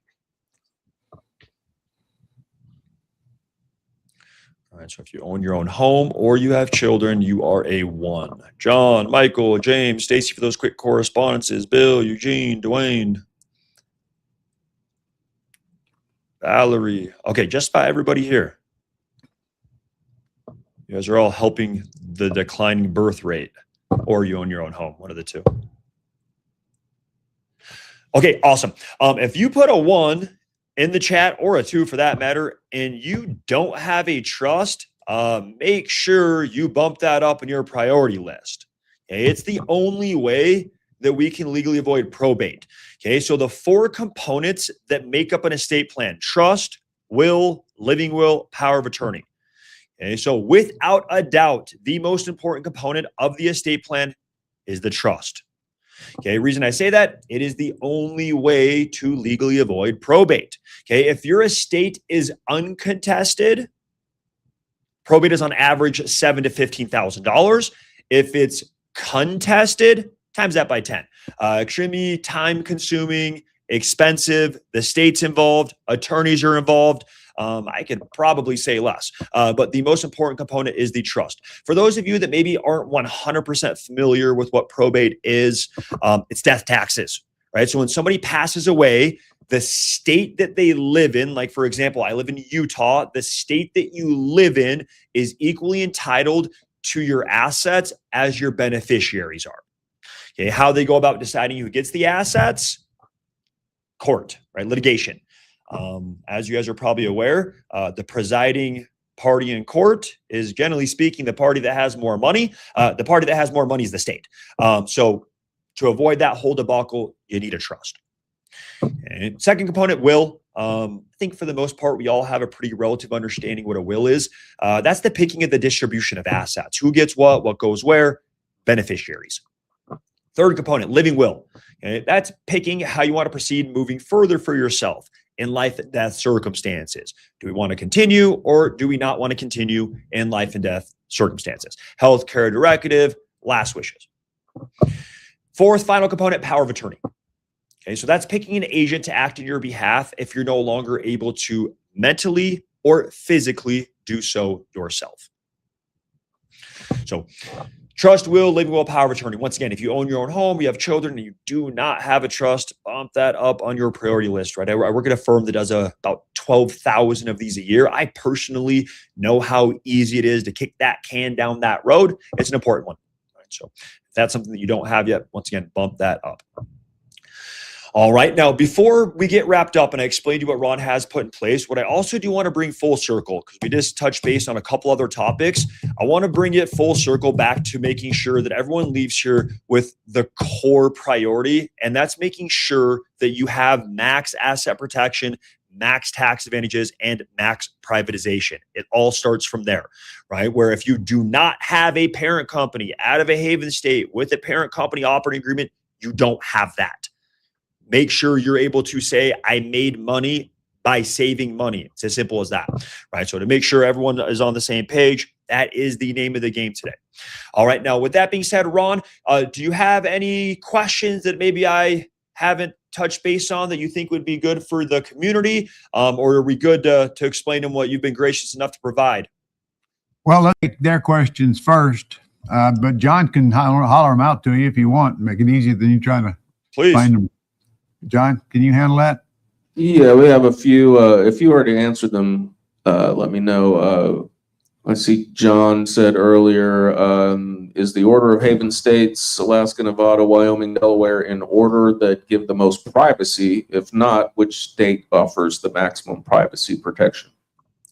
All right, so if you own your own home or you have children, you are a 1. John, Michael, James, Stacy for those quick correspondences. Bill, Eugene, Dwayne, Valerie. Okay, just about everybody here. You guys are all helping the declining birth rate, or you own your own home, one of the 2. Okay, awesome. If you put a 1 in the chat, or a 2 for that matter, and you don't have a trust, make sure you bump that up in your priority list. Okay, it's the only way that we can legally avoid probate. Okay, so the 4 components that make up an estate plan: trust, will, living will, power of attorney. Okay, so without a doubt, the most important component of the estate plan is the trust. Okay, reason I say that, it is the only way to legally avoid probate. Okay, if your estate is uncontested, probate is on average $7,000 to $15,000. If it's contested, times that by 10. Extremely time-consuming, expensive. The state's involved, attorneys are involved. I could probably say less, but the most important component is the trust. For those of you that maybe aren't 100% familiar with what probate is, it's death taxes, right? So when somebody passes away, the state that they live in, like for example, I live in Utah, the state that you live in is equally entitled to your assets as your beneficiaries are. Okay, how they go about deciding who gets the assets? Court, right? Litigation. As you guys are probably aware, the presiding party in court is, generally speaking, the party that has more money. The party that has more money is the state. So to avoid that whole debacle, you need a trust. And second component, will. I think for the most part, we all have a pretty relative understanding what a will is. That's the picking of the distribution of assets. Who gets what goes where? Beneficiaries. Third component, living will. Okay? That's picking how you want to proceed moving further for yourself in life and death circumstances. Do we want to continue or do we not want to continue in life and death circumstances? Healthcare directive, last wishes. Fourth, final component, power of attorney. Okay, so that's picking an agent to act in your behalf if you're no longer able to mentally or physically do so yourself. So trust, will, living will, power of attorney. Once again, if you own your own home, you have children, and you do not have a trust, bump that up on your priority list, right? I work at a firm that does about 12,000 of these a year. I personally know how easy it is to kick that can down that road. It's an important one. Right, so if that's something that you don't have yet, once again, bump that up. All right. Now, before we get wrapped up and I explain to you what Ron has put in place, what I also do want to bring full circle, because we just touched base on a couple other topics. I want to bring it full circle back to making sure that everyone leaves here with the core priority. And that's making sure that you have max asset protection, max tax advantages, and max privatization. It all starts from there, right? Where if you do not have a parent company out of a haven state with a parent company operating agreement, you don't have that. Make sure you're able to say, I made money by saving money. It's as simple as that, right? So to make sure everyone is on the same page, that is the name of the game today. All right. Now, with that being said, Ron, do you have any questions that maybe I haven't touched base on that you think would be good for the community? Or are we good to explain them what you've been gracious enough to provide? Well, let's take their questions first. But John can holler them out to you if you want. Make it easier than you trying to find them. John, can you handle that? Yeah, we have a few. If you already answered them, let me know. I see John said earlier, is the order of Haven states, Alaska, Nevada, Wyoming, Delaware, in order that give the most privacy? If not, which state offers the maximum privacy protection?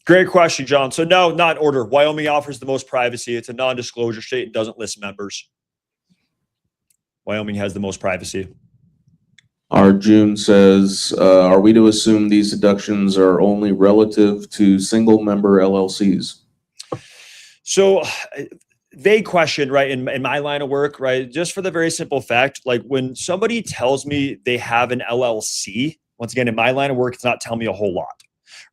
Great question, John. So no, not in order. Wyoming offers the most privacy. It's a non-disclosure state and doesn't list members. Wyoming has the most privacy. Our June says, are we to assume these deductions are only relative to single member LLCs? So vague question, right? In my line of work, right? Just for the very simple fact, like when somebody tells me they have an LLC, once again, in my line of work, it's not telling me a whole lot,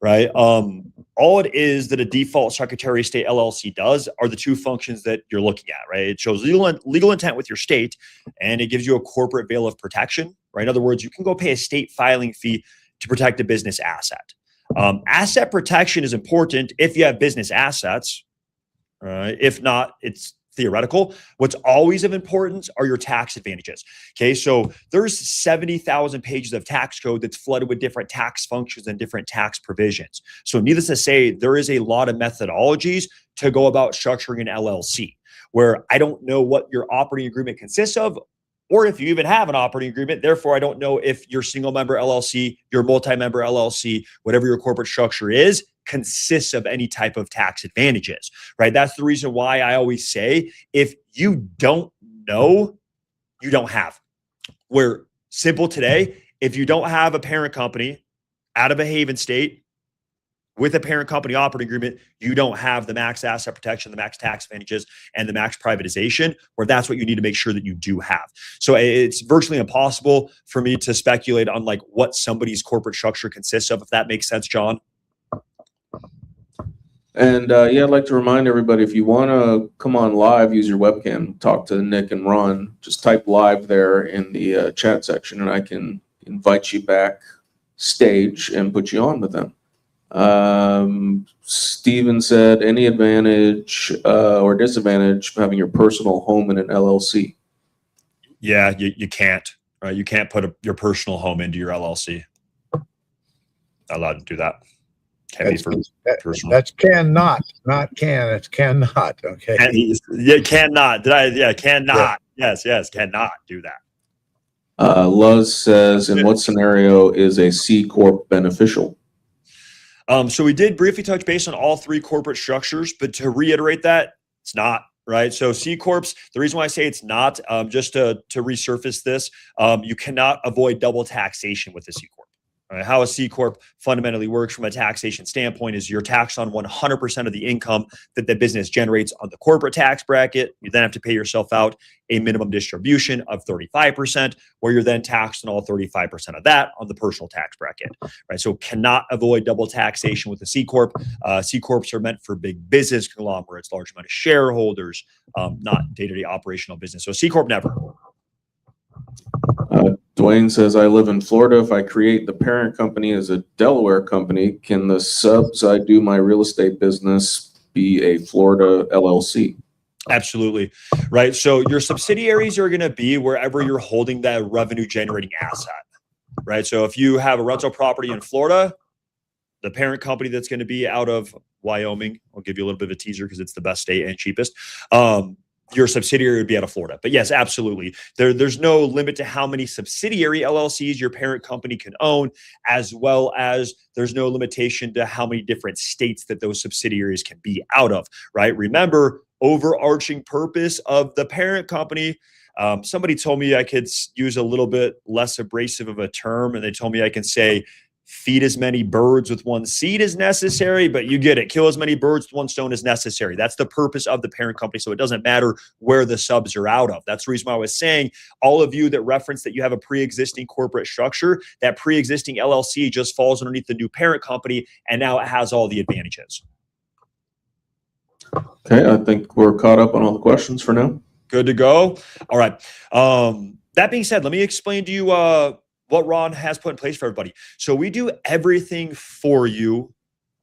right? All it is that a default Secretary of State LLC does are the two functions that you're looking at, right? It shows legal intent with your state, and it gives you a corporate veil of protection, right? In other words, you can go pay a state filing fee to protect a business asset. Asset protection is important if you have business assets. If not, it's theoretical. What's always of importance are your tax advantages. Okay, so there's 70,000 pages of tax code that's flooded with different tax functions and different tax provisions. So needless to say, there is a lot of methodologies to go about structuring an LLC, where I don't know what your operating agreement consists of, or if you even have an operating agreement. Therefore, I don't know if your single member LLC, your multi-member LLC, whatever your corporate structure is, consists of any type of tax advantages, right? That's the reason why I always say, if you don't know, you don't have. We're simple today. If you don't have a parent company out of a haven state with a parent company operating agreement, you don't have the max asset protection, the max tax advantages, and the max privatization, where that's what you need to make sure that you do have. So it's virtually impossible for me to speculate on like what somebody's corporate structure consists of, if that makes sense, John. And yeah, I'd like to remind everybody, if you want to come on live, use your webcam, talk to Nick and Ron, just type live there in the chat section, and I can invite you back stage and put you on with them. Steven said, any advantage or disadvantage of having your personal home in an LLC? Yeah, you can't. Right? You can't put your personal home into your LLC. Not allowed to do that. Can't be for personal. That's cannot, not can. It's cannot. Okay. Yeah, cannot. Cannot. Yeah. Yes, cannot do that. Luz says, in what scenario is a C Corp beneficial? So we did briefly touch base on all three corporate structures, but to reiterate that, it's not. Right. So C Corps, the reason why I say it's not, just to resurface this, you cannot avoid double taxation with a C Corp. Right? How a C Corp fundamentally works from a taxation standpoint is you're taxed on 100% of the income that the business generates on the corporate tax bracket. You then have to pay yourself out a minimum distribution of 35%, where you're then taxed on all 35% of that on the personal tax bracket. Right. So cannot avoid double taxation with a C Corp. C Corps are meant for big business conglomerates, large amount of shareholders, not day-to-day operational business. So C Corp never. Dwayne says, I live in Florida. If I create the parent company as a Delaware company, can the subs I do my real estate business be a Florida LLC? Absolutely. Right. So your subsidiaries are going to be wherever you're holding that revenue generating asset. Right. So if you have a rental property in Florida, the parent company that's going to be out of Wyoming, I'll give you a little bit of a teaser because it's the best state and cheapest. Your subsidiary would be out of Florida. But yes, absolutely. There's no limit to how many subsidiary LLCs your parent company can own, as well as there's no limitation to how many different states that those subsidiaries can be out of, right? Remember, overarching purpose of the parent company. Somebody told me I could use a little bit less abrasive of a term, and they told me I can say, feed as many birds with one seed as necessary, but you get it. Kill as many birds with one stone as necessary. That's the purpose of the parent company. So it doesn't matter where the subs are out of. That's the reason why I was saying, all of you that reference that you have a pre-existing corporate structure, that pre-existing LLC just falls underneath the new parent company, and now it has all the advantages. Okay, I think we're caught up on all the questions for now. Good to go. All right. That being said, let me explain to you what Ron has put in place for everybody. So we do everything for you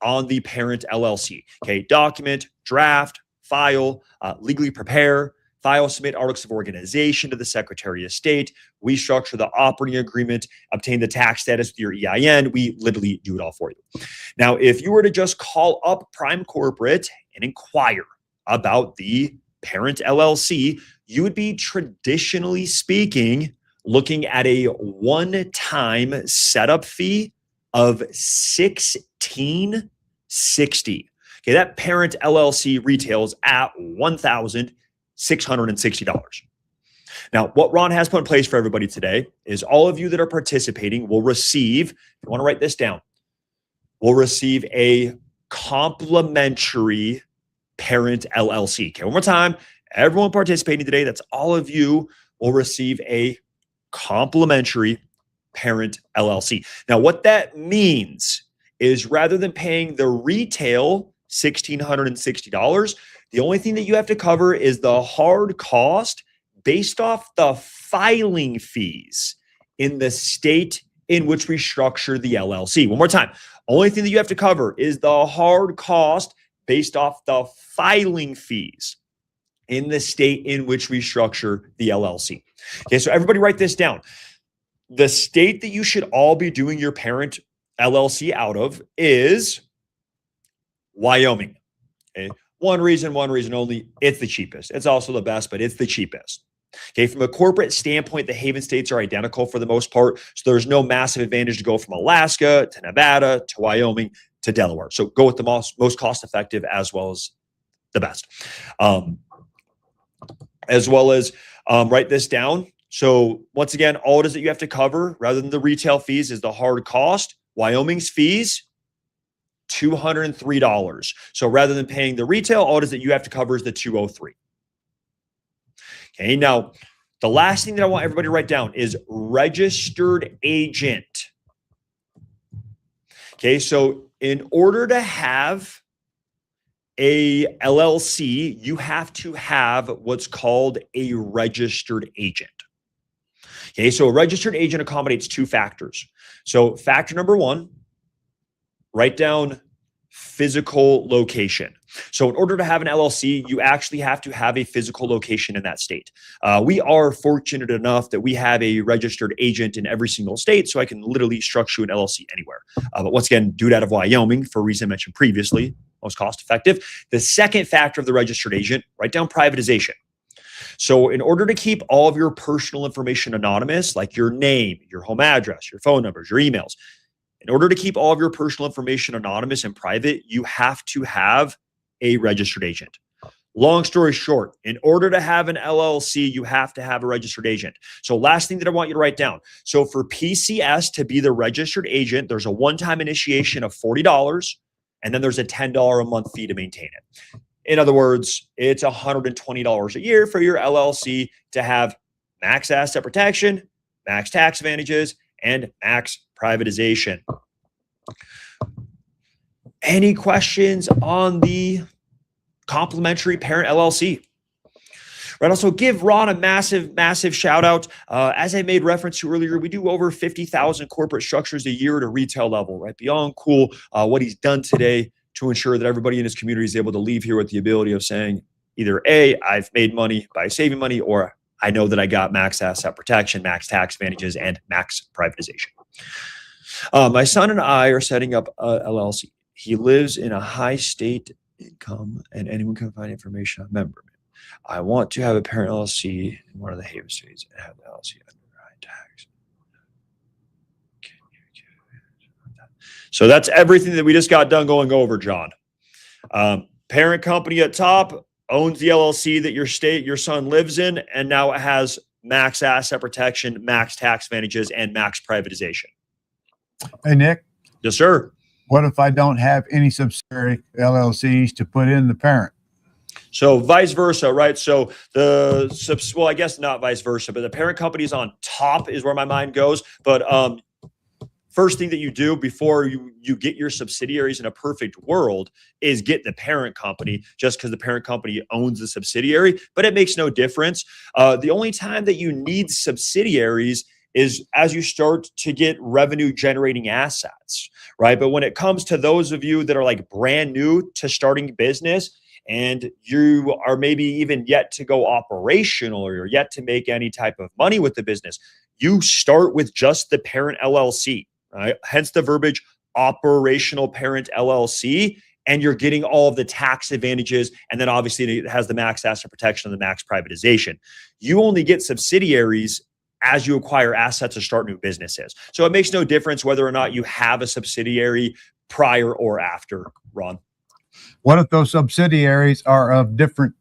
on the parent LLC. Okay, document, draft, file, legally prepare, file, submit articles of organization to the Secretary of State. We structure the operating agreement, obtain the tax status with your EIN. We literally do it all for you. Now, if you were to just call up Prime Corporate and inquire about the parent LLC, you would be, traditionally speaking, looking at a one-time setup fee of $1,660. Okay, that parent LLC retails at $1,660. Now, what Ron has put in place for everybody today is all of you that are participating will receive, if you want to write this down, will receive a complimentary parent LLC. Okay, one more time, everyone participating today, that's all of you, will receive a complimentary parent LLC. Now, what that means is rather than paying the retail $1,660, the only thing that you have to cover is the hard cost based off the filing fees in the state in which we structure the LLC. One more time. Only thing that you have to cover is the hard cost based off the filing fees in the state in which we structure the LLC. Okay, so everybody write this down. The state that you should all be doing your parent LLC out of is Wyoming. Okay, one reason only, it's the cheapest. It's also the best, but it's the cheapest. Okay, from a corporate standpoint, the haven states are identical for the most part. So there's no massive advantage to go from Alaska to Nevada to Wyoming to Delaware. So go with the most cost effective as well as the best. As well as write this down. So once again, all it is that you have to cover rather than the retail fees is the hard cost. Wyoming's fees, $203. So rather than paying the retail, all it is that you have to cover is the $203. Okay, now the last thing that I want everybody to write down is registered agent. Okay, so in order to have a LLC, you have to have what's called a registered agent. Okay, so a registered agent accommodates two factors. So factor number one, write down physical location. So in order to have an LLC, you actually have to have a physical location in that state. We are fortunate enough that we have a registered agent in every single state, so I can literally structure an LLC anywhere. But once again, do it out of Wyoming for a reason I mentioned previously, most cost effective. The second factor of the registered agent, write down privatization. So in order to keep all of your personal information anonymous, like your name, your home address, your phone numbers, your emails, in order to keep all of your personal information anonymous and private, you have to have a registered agent. Long story short, in order to have an LLC, you have to have a registered agent. So last thing that I want you to write down. So for PCS to be the registered agent, there's a one-time initiation of $40, and then there's a $10 a month fee to maintain it. In other words, it's $120 a year for your LLC to have max asset protection, max tax advantages, and max privatization. Any questions on the complementary parent LLC? Right. Also, give Ron a massive shout out. As I made reference to earlier, we do over 50,000 corporate structures a year at a retail level, right? Beyond cool, what he's done today to ensure that everybody in his community is able to leave here with the ability of saying either A, I've made money by saving money, or I know that I got max asset protection, max tax advantages, and max privatization. My son and I are setting up a LLC. He lives in a high state income, and anyone can find information on member. I want to have a parent LLC in one of the haven states and have the LLC under high tax. So that's everything that we just got done going over, John. Parent company at top owns the LLC that your son lives in, and now it has max asset protection, max tax advantages, and max privatization. Hey, Nick. Yes, sir. What if I don't have any subsidiary LLCs to put in the parent? So vice versa, right? So well, I guess not vice versa, but the parent company is on top is where my mind goes. But first thing that you do before you get your subsidiaries in a perfect world is get the parent company, just because the parent company owns the subsidiary, but it makes no difference. The only time that you need subsidiaries is as you start to get revenue generating assets, right? But when it comes to those of you that are like brand new to starting business and you are maybe even yet to go operational or you're yet to make any type of money with the business, you start with just the parent LLC, right? Hence the verbiage operational parent LLC, and you're getting all of the tax advantages. And then obviously it has the max asset protection and the max privatization. You only get subsidiaries as you acquire assets to start new businesses. So it makes no difference whether or not you have a subsidiary prior or after, Ron. What if those subsidiaries are of different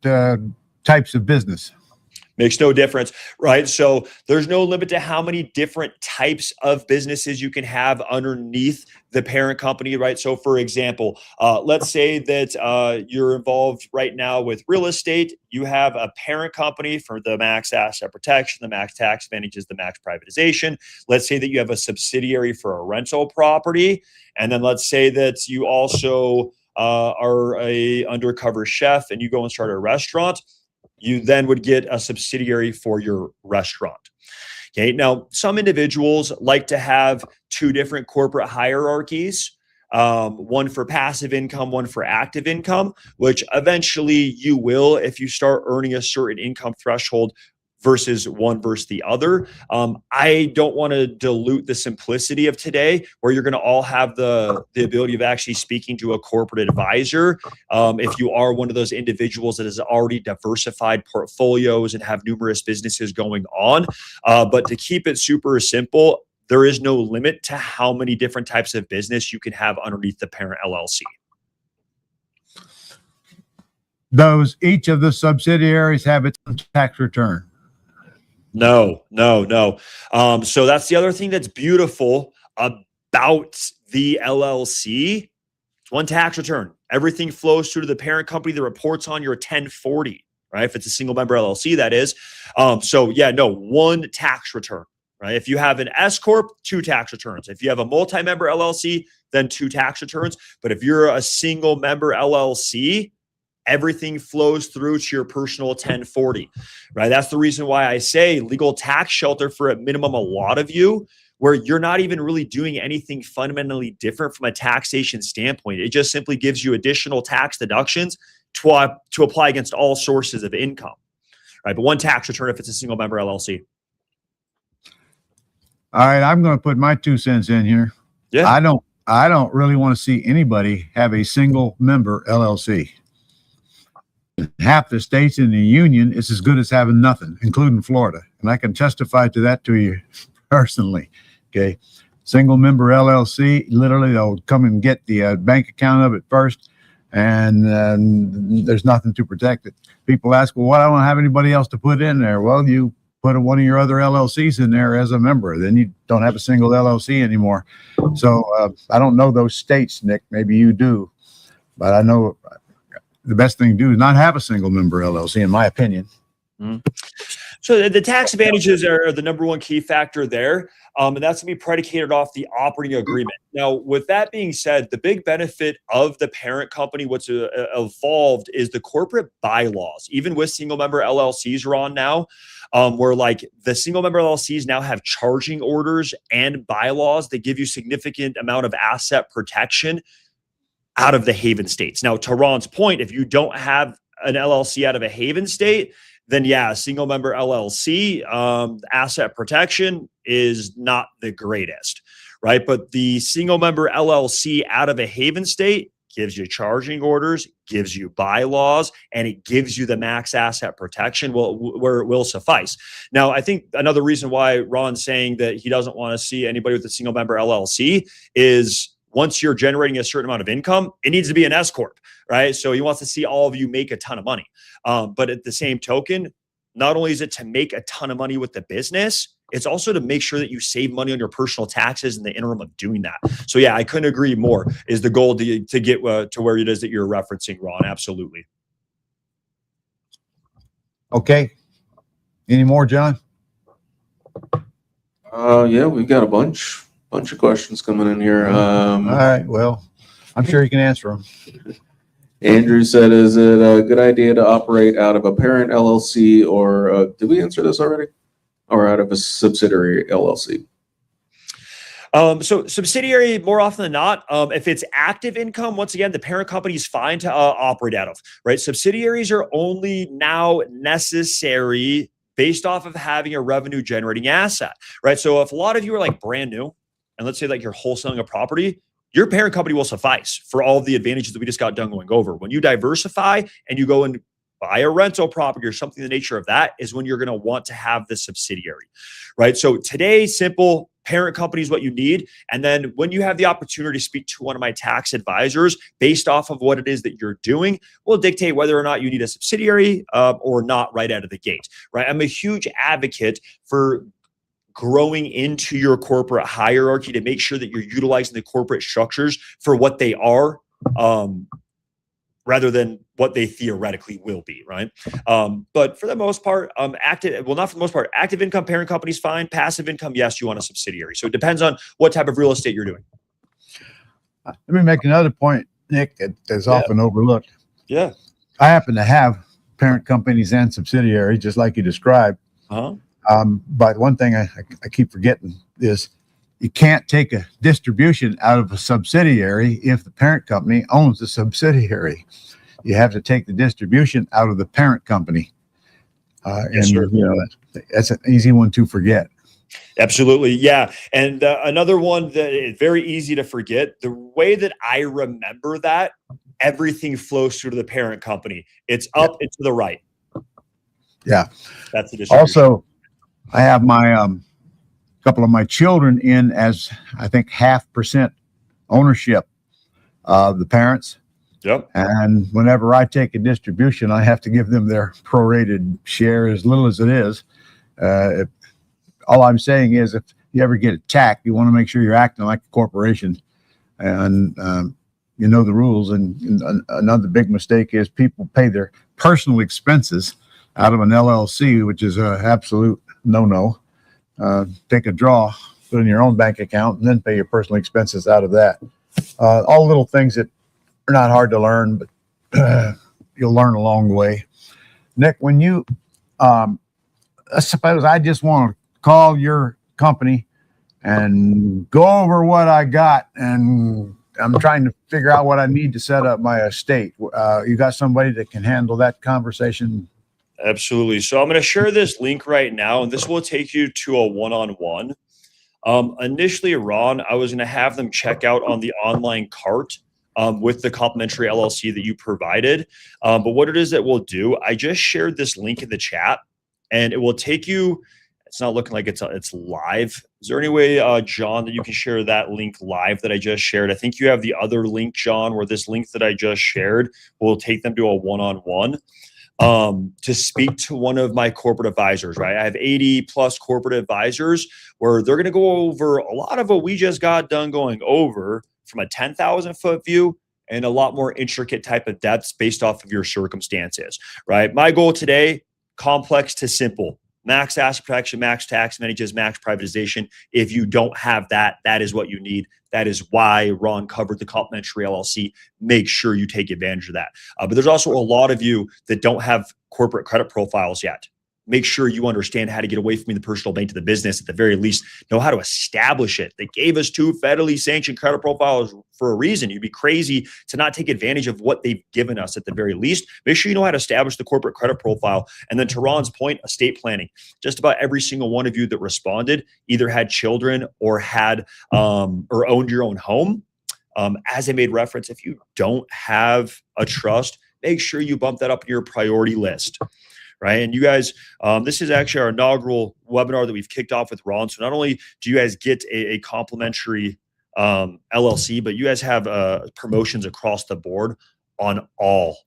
types of business? Makes no difference, right? So there's no limit to how many different types of businesses you can have underneath the parent company, right? So for example, let's say that you're involved right now with real estate. You have a parent company for the max asset protection, the max tax advantages, the max privatization. Let's say that you have a subsidiary for a rental property. And then let's say that you also are a undercover chef and you go and start a restaurant. You then would get a subsidiary for your restaurant. Okay. Now, some individuals like to have two different corporate hierarchies, one for passive income, one for active income, which eventually you will if you start earning a certain income threshold versus one versus the other. I don't want to dilute the simplicity of today where you're going to all have the ability of actually speaking to a corporate advisor. If you are one of those individuals that has already diversified portfolios and have numerous businesses going on. But to keep it super simple, there is no limit to how many different types of business you can have underneath the parent LLC. Each of the subsidiaries have its own tax return. No. So that's the other thing that's beautiful about the LLC. It's one tax return. Everything flows through to the parent company that reports on your 1040, right? If it's a single member LLC, that is. One tax return, right? If you have an S Corp, 2 tax returns. If you have a multi-member LLC, then 2 tax returns. But if you're a single member LLC, everything flows through to your personal 1040, right? That's the reason why I say legal tax shelter for at minimum a lot of you where you're not even really doing anything fundamentally different from a taxation standpoint. It just simply gives you additional tax deductions to apply against all sources of income, right? But one tax return if it's a single member LLC. All right, I'm going to put my 2 cents in here. Yeah. I don't really want to see anybody have a single member LLC. Half the states in the union, it's as good as having nothing, including Florida. And I can testify to that to you personally. Okay. Single member LLC, literally they'll come and get the bank account of it first, and there's nothing to protect it. People ask, well, why don't I have anybody else to put in there? Well, you put one of your other LLCs in there as a member, then you don't have a single LLC anymore. So I don't know those states, Nick. Maybe you do, but I know the best thing to do is not have a single member LLC, in my opinion. Mm-hmm. So the tax advantages are the number one key factor there. And that's going to be predicated off the operating agreement. Now, with that being said, the big benefit of the parent company, what's evolved, is the corporate bylaws. Even with single member LLCs are on now, where like the single member LLCs now have charging orders and bylaws that give you significant amount of asset protection out of the haven states. Now, to Ron's point, if you don't have an LLC out of a haven state, then yeah, single member LLC asset protection is not the greatest, right? But the single member LLC out of a haven state gives you charging orders, gives you bylaws, and it gives you the max asset protection where it will suffice. Now, I think another reason why Ron's saying that he doesn't want to see anybody with a single member LLC is once you're generating a certain amount of income, it needs to be an S corp, right? So he wants to see all of you make a ton of money. But at the same token, not only is it to make a ton of money with the business, it's also to make sure that you save money on your personal taxes in the interim of doing that. So yeah, I couldn't agree more. Is the goal to get to where it is that you're referencing, Ron? Absolutely. Okay. Any more, John? Yeah, we've got a bunch of questions coming in here. All right. Well, I'm sure you can answer them. Andrew said, is it a good idea to operate out of a parent LLC, or did we answer this already? Or out of a subsidiary LLC? So subsidiary, more often than not, if it's active income, once again, the parent company is fine to operate out of, right? Subsidiaries are only now necessary based off of having a revenue generating asset, right? So if a lot of you are like brand new, and let's say like you're wholesaling a property, your parent company will suffice for all of the advantages that we just got done going over. When you diversify and you go and buy a rental property or something in the nature of that is when you're going to want to have the subsidiary, right? So today, simple parent company is what you need. And then when you have the opportunity to speak to one of my tax advisors based off of what it is that you're doing, will dictate whether or not you need a subsidiary or not right out of the gate, right? I'm a huge advocate for growing into your corporate hierarchy to make sure that you're utilizing the corporate structures for what they are, rather than what they theoretically will be, right? But for the most part, not for the most part, active income, parent company's fine. Passive income, yes, you want a subsidiary. So it depends on what type of real estate you're doing. Let me make another point, Nick, that's often overlooked. Yeah. I happen to have parent companies and subsidiaries, just like you described. Uh-huh. But one thing I keep forgetting is you can't take a distribution out of a subsidiary if the parent company owns the subsidiary. You have to take the distribution out of the parent company. Yes, sir. You know, that's an easy one to forget. Absolutely. Yeah. And another one that is very easy to forget, the way that I remember that, everything flows through to the parent company. It's up and to the right. Yeah. That's the distribution. Also, I have my couple of my children in as I think 0.5% ownership of the parents. Yep. And whenever I take a distribution, I have to give them their prorated share, as little as it is. All I'm saying is, if you ever get attacked, you want to make sure you're acting like a corporation, and you know the rules. And another big mistake is people pay their personal expenses out of an LLC, which is an absolute no-no. Take a draw, put in your own bank account, and then pay your personal expenses out of that. All little things that are not hard to learn, but you'll learn along the way. Nick, when you, suppose I just want to call your company and go over what I got. And I'm trying to figure out what I need to set up my estate. You got somebody that can handle that conversation? Absolutely. So I'm going to share this link right now, and this will take you to a one-on-one. Initially, Ron, I was going to have them check out on the online cart with the complimentary LLC that you provided. But what it is that we'll do, I just shared this link in the chat, and it will take you. It's not looking like it's live. Is there any way, John, that you can share that link live that I just shared? I think you have the other link, John, where this link that I just shared will take them to a one-on-one. To speak to one of my corporate advisors, right? I have 80 plus corporate advisors where they're going to go over a lot of what we just got done going over from a 10,000 foot view and a lot more intricate type of depths based off of your circumstances, right? My goal today, complex to simple. Max asset protection, max tax advantages, max privatization. If you don't have that, that is what you need. That is why Ron covered the complimentary LLC. Make sure you take advantage of that. But there's also a lot of you that don't have corporate credit profiles yet. Make sure you understand how to get away from the personal bank to the business. At the very least, know how to establish it. They gave us 2 federally sanctioned credit profiles for a reason. You'd be crazy to not take advantage of what they've given us at the very least. Make sure you know how to establish the corporate credit profile. And then to Ron's point, estate planning. Just about every single one of you that responded either had children or had or owned your own home. As I made reference, if you don't have a trust, make sure you bump that up in your priority list. Right. And you guys, this is actually our inaugural webinar that we've kicked off with Ron. So not only do you guys get a complimentary LLC, but you guys have promotions across the board on all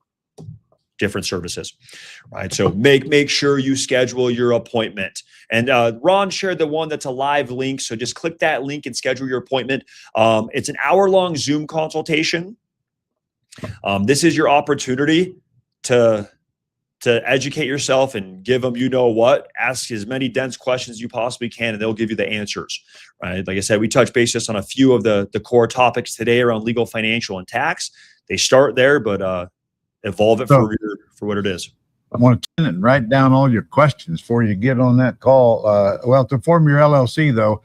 different services. Right. So make sure you schedule your appointment. And Ron shared the one that's a live link. So just click that link and schedule your appointment. It's an hour-long Zoom consultation. This is your opportunity to educate yourself and give them, ask as many dense questions as you possibly can, and they'll give you the answers, right? Like I said, we touch basis on a few of the core topics today around legal, financial, and tax. They start there, but evolve it for what it is. I want to write down all your questions before you get on that call. To form your LLC, though,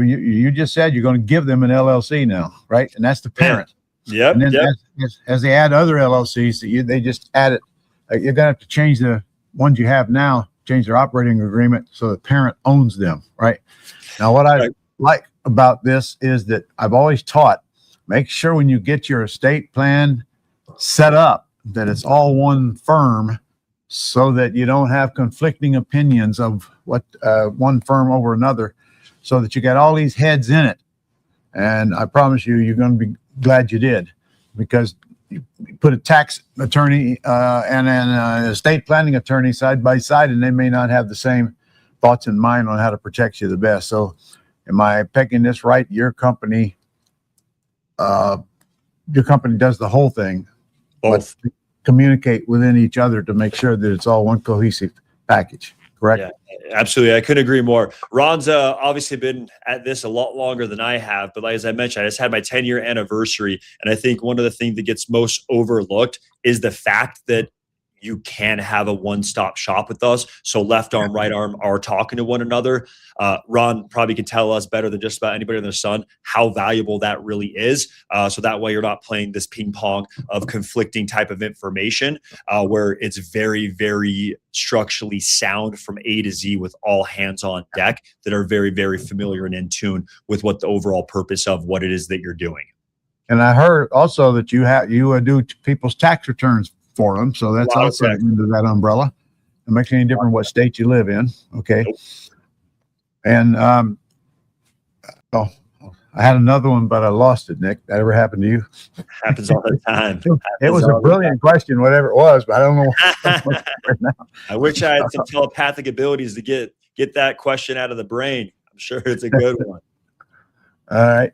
you just said you're going to give them an LLC now, right? And that's the parent. Yep. And then as they add other LLCs, they just add it. You're going to have to change the ones you have now, change their operating agreement so the parent owns them, right? Now, what I like about this is that I've always taught, make sure when you get your estate plan set up that it's all one firm so that you don't have conflicting opinions of what one firm over another, so that you got all these heads in it. And I promise you, you're going to be glad you did, because you put a tax attorney and an estate planning attorney side by side, and they may not have the same thoughts in mind on how to protect you the best. So am I picking this right? Your company does the whole thing. Both. But communicate within each other to make sure that it's all one cohesive package. Correct? Yeah, absolutely. I couldn't agree more. Ron's obviously been at this a lot longer than I have, but as I mentioned, I just had my 10-year anniversary. And I think one of the things that gets most overlooked is the fact that you can have a one-stop shop with us. So left arm, right arm are talking to one another. Ron probably can tell us better than just about anybody in the sun how valuable that really is. So that way you're not playing this ping pong of conflicting type of information where it's very, very structurally sound from A to Z with all hands on deck that are very, very familiar and in tune with what the overall purpose of what it is that you're doing. And I heard also that you do people's tax returns for them. So that's also under that umbrella. It makes any difference what state you live in. Okay. Nope. And I had another one, but I lost it, Nick. That ever happened to you? Happens all the time. It was a brilliant question, whatever it was, but I don't know right now. I wish I had some telepathic abilities to get that question out of the brain. I'm sure it's a good one. All right.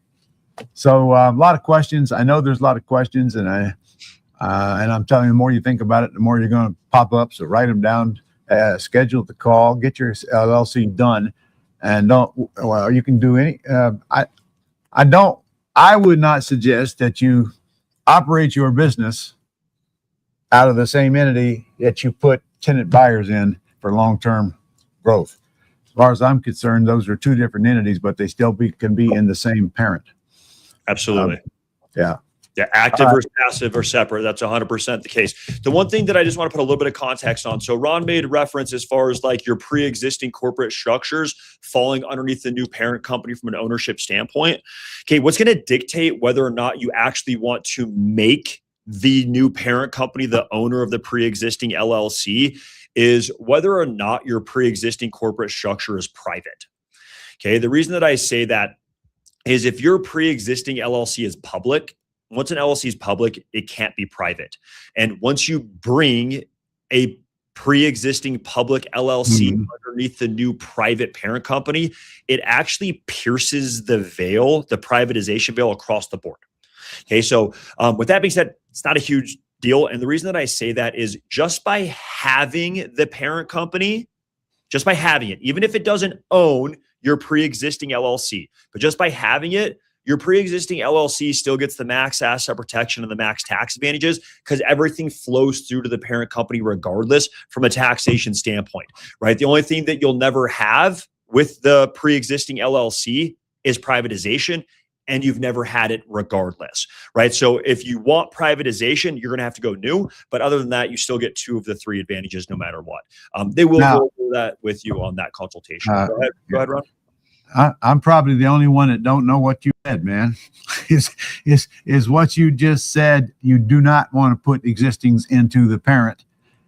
So a lot of questions. I know there's a lot of questions, and I'm telling you, the more you think about it, the more you're going to pop up. So write them down, schedule the call, get your LLC done, and you can do any. I would not suggest that you operate your business out of the same entity that you put tenant buyers in for long-term growth. far as I'm concerned, those are two different entities, but they still can be in the same parent. Absolutely. Yeah. Yeah, active versus passive are separate. That's 100% the case. The one thing that I just want to put a little bit of context on. So Ron made reference as far as like your pre-existing corporate structures falling underneath the new parent company from an ownership standpoint. Okay, what's going to dictate whether or not you actually want to make the new parent company the owner of the pre-existing LLC is whether or not your pre-existing corporate structure is private. Okay, the reason that I say that is if your pre-existing LLC is public, once an LLC is public, it can't be private. And once you bring a pre-existing public LLC underneath the new private parent company, it actually pierces the veil, the privatization veil across the board. Okay, so with that being said, it's not a huge deal. And the reason that I say that is just by having the parent company, just by having it, even if it doesn't own your pre-existing LLC, but just by having it, your pre-existing LLC still gets the max asset protection and the max tax advantages because everything flows through to the parent company regardless from a taxation standpoint, right? The only thing that you'll never have with the pre-existing LLC is privatization, and you've never had it regardless, right? So if you want privatization, you're going to have to go new. But other than that, you still get two of the three advantages no matter what. They will go over that with you on that consultation. Go ahead, Ron. I'm probably the only one that don't know what you said, man. is what you just said. You do not want to put existings into the parent.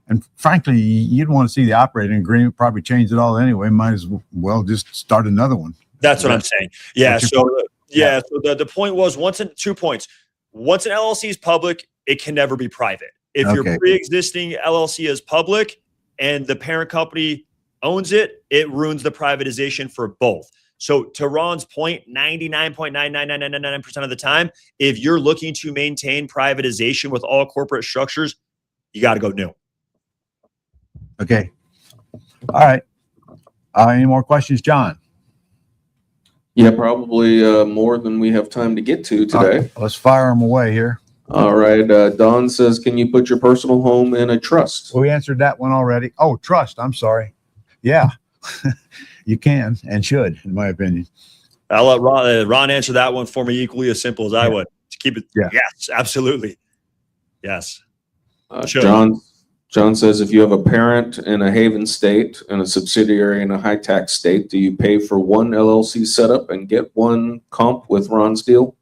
And frankly, you'd want to see the operating agreement, probably change it all anyway. Might as well just start another one. That's what I'm saying. Yeah. So the point was two points. Once an LLC is public, it can never be private. If your pre-existing LLC is public and the parent company owns it, it ruins the privatization for both. So to Ron's point, 99.99999% of the time, if you're looking to maintain privatization with all corporate structures, you got to go new. Okay. All right. Any more questions, John? Yeah, probably more than we have time to get to today. Right, let's fire them away here. All right. Don says, can you put your personal home in a trust? We answered that one already. Oh, trust. I'm sorry. Yeah. You can and should, in my opinion. I'll let Ron answer that one for me equally as simple as I would. To keep it. Yeah. Yes, absolutely. Yes. John says, if you have a parent in a haven state and a subsidiary in a high tax state, do you pay for one LLC setup and get one comp with Ron's deal?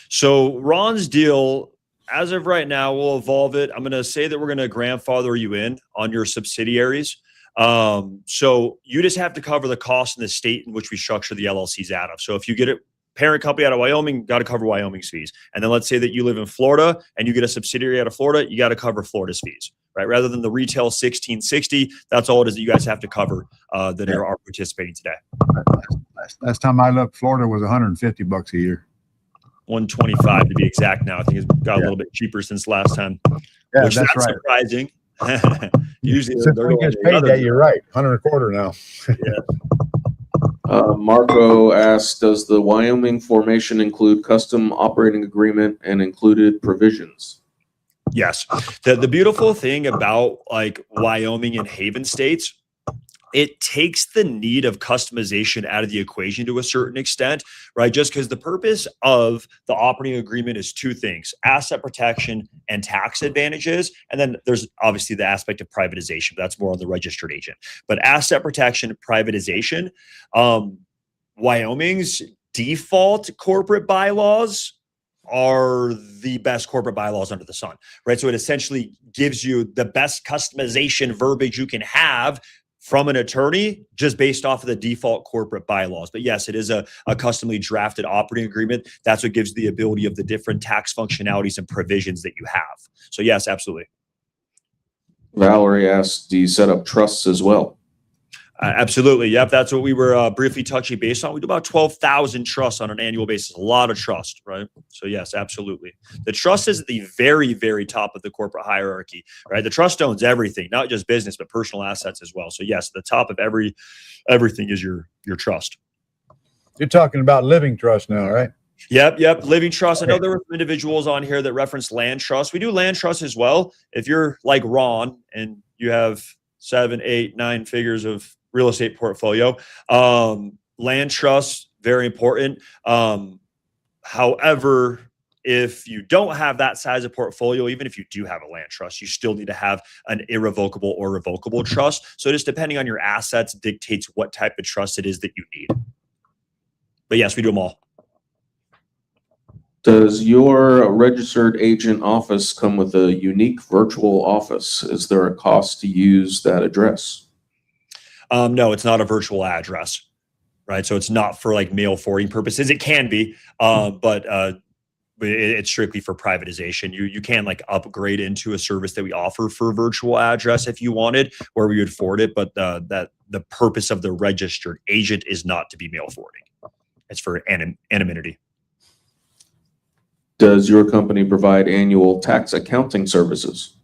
So Ron's deal, as of right now, we'll evolve it. I'm going to say that we're going to grandfather you in on your subsidiaries. So you just have to cover the cost in the state in which we structure the LLCs out of. So if you get a parent company out of Wyoming, got to cover Wyoming's fees. And then let's say that you live in Florida and you get a subsidiary out of Florida, you got to cover Florida's fees, right? Rather than the retail 1660, that's all it is that you guys have to cover that are participating today. Last time I looked, Florida was $150 a year. 125 to be exact now. I think it's got a little bit cheaper since last time. Yeah, which that's right. Surprising. Usually since we get paid that, you're right. 125 now. Yeah. Marco asked, does the Wyoming formation include custom operating agreement and included provisions? Yes. The beautiful thing about like Wyoming and Haven states, it takes the need of customization out of the equation to a certain extent, right? Just because the purpose of the operating agreement is two things: asset protection and tax advantages. And then there's obviously the aspect of privatization, but that's more on the registered agent. But asset protection, privatization, Wyoming's default corporate bylaws are the best corporate bylaws under the sun, right? So it essentially gives you the best customization verbiage you can have from an attorney just based off of the default corporate bylaws. But yes, it is a customly drafted operating agreement. That's what gives the ability of the different tax functionalities and provisions that you have. So yes, absolutely. Valerie asked, do you set up trusts as well? Absolutely. Yep. That's what we were briefly touching base on. We do about 12,000 trusts on an annual basis. A lot of trust, right? So yes, absolutely. The trust is at the very, very top of the corporate hierarchy, right? The trust owns everything, not just business, but personal assets as well. So yes, the top of everything is your trust. You're talking about living trust now, right? Yep. Living trust. I know there were some individuals on here that reference land trust. We do land trust as well. If you're like Ron and you have 7, 8, 9 figures of real estate portfolio. Land trusts, very important. However, if you don't have that size of portfolio, even if you do have a land trust, you still need to have an irrevocable or revocable trust. So just depending on your assets dictates what type of trust it is that you need. But yes, we do them all. Does your registered agent office come with a unique virtual office? Is there a cost to use that address? No, it's not a virtual address, right? So it's not for like mail forwarding purposes. It can be, but it's strictly for privatization. You can like upgrade into a service that we offer for virtual address if you wanted, where we would forward it. But the purpose of the registered agent is not to be mail forwarding. It's for anonymity. Does your company provide annual tax accounting services?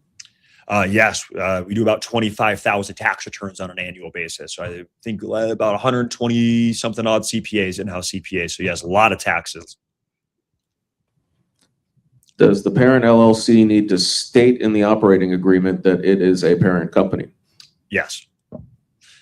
Yes, we do about 25,000 tax returns on an annual basis. So I think about 120 something odd CPAs, in-house CPAs. So yes, a lot of taxes. Does the parent LLC need to state in the operating agreement that it is a parent company? Yes.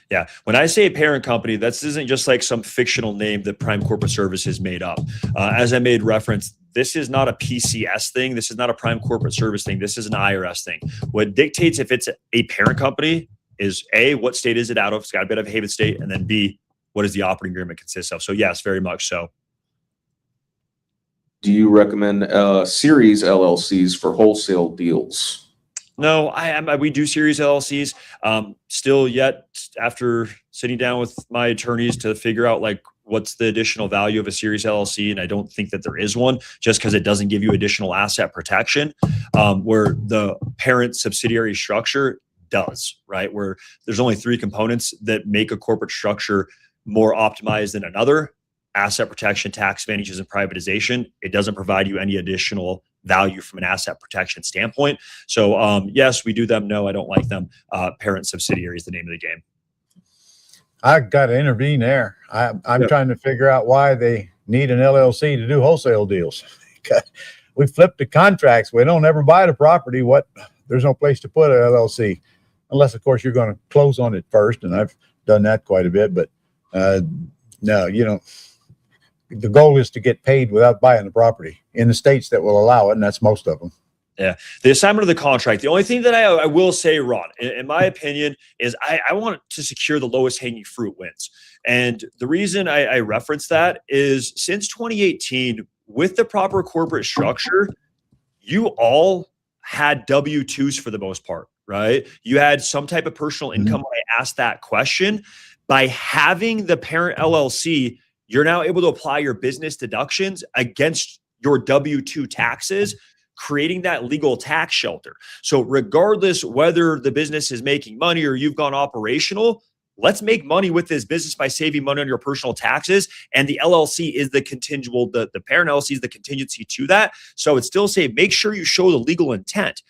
Yeah. When I say parent company, this isn't just like some fictional name that Prime Corporate Services made up. As I made reference, this is not a PCS thing. This is not a Prime Corporate Service thing. This is an IRS thing. What dictates if it's a parent company is A, what state is it out of? It's got to be out of a Haven state. And then B, what does the operating agreement consist of? So yes, very much so. Do you recommend series LLCs for wholesale deals? No, we do series LLCs. Still yet, after sitting down with my attorneys to figure out like what's the additional value of a series LLC, and I don't think that there is one, just because it doesn't give you additional asset protection, where the parent subsidiary structure does, right? Where there's only 3 components that make a corporate structure more optimized than another: asset protection, tax advantages, and privatization. It doesn't provide you any additional value from an asset protection standpoint. So yes, we do them. No, I don't like them. Parent subsidiary is the name of the game. I got to intervene there. I'm trying to figure out why they need an LLC to do wholesale deals. We flip the contracts. We don't ever buy the property. There's no place to put an LLC, unless of course you're going to close on it first. And I've done that quite a bit, but no, you don't. The goal is to get paid without buying the property in the states that will allow it, and that's most of them. Yeah. The assignment of the contract. The only thing that I will say, Ron, in my opinion, is I want to secure the lowest hanging fruit wins. And the reason I reference that is since 2018, with the proper corporate structure, you all had W-2s for the most part, right? You had some type of personal income when I asked that question. By having the parent LLC, you're now able to apply your business deductions against your W-2 taxes, creating that legal tax shelter. So regardless whether the business is making money or you've gone operational, let's make money with this business by saving money on your personal taxes. And the LLC is the contingent, the parent LLC is the contingency to that. So it's still say, make sure you show the legal intent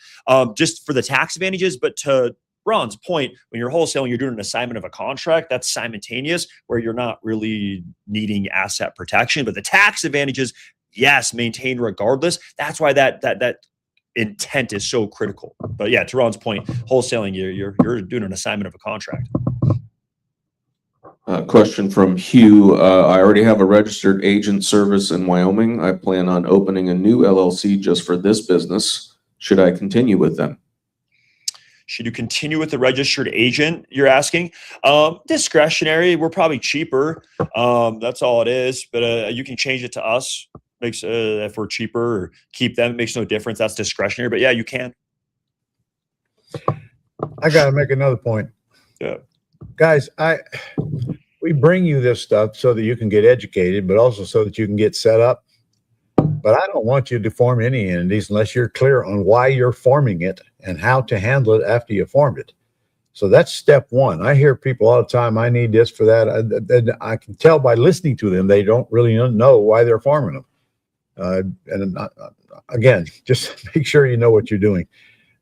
just for the tax advantages. But to Ron's point, when you're wholesaling, you're doing an assignment of a contract, that's simultaneous, where you're not really needing asset protection. But the tax advantages, yes, maintained regardless. That's why that intent is so critical. But yeah, to Ron's point, wholesaling, you're doing an assignment of a contract. Question from Hugh. I already have a registered agent service in Wyoming. I plan on opening a new LLC just for this business. Should I continue with them? Should you continue with the registered agent, you're asking? Discretionary. We're probably cheaper. That's all it is. But you can change it to us. Makes if we're cheaper, or keep them. It makes no difference. That's discretionary. But yeah, you can. I got to make another point. Yeah. Guys, we bring you this stuff so that you can get educated, but also so that you can get set up. But I don't want you to form any entities unless you're clear on why you're forming it and how to handle it after you formed it. So that's step one. I hear people all the time, I need this for that. I can tell by listening to them, they don't really know why they're forming them. Again, just make sure you know what you're doing.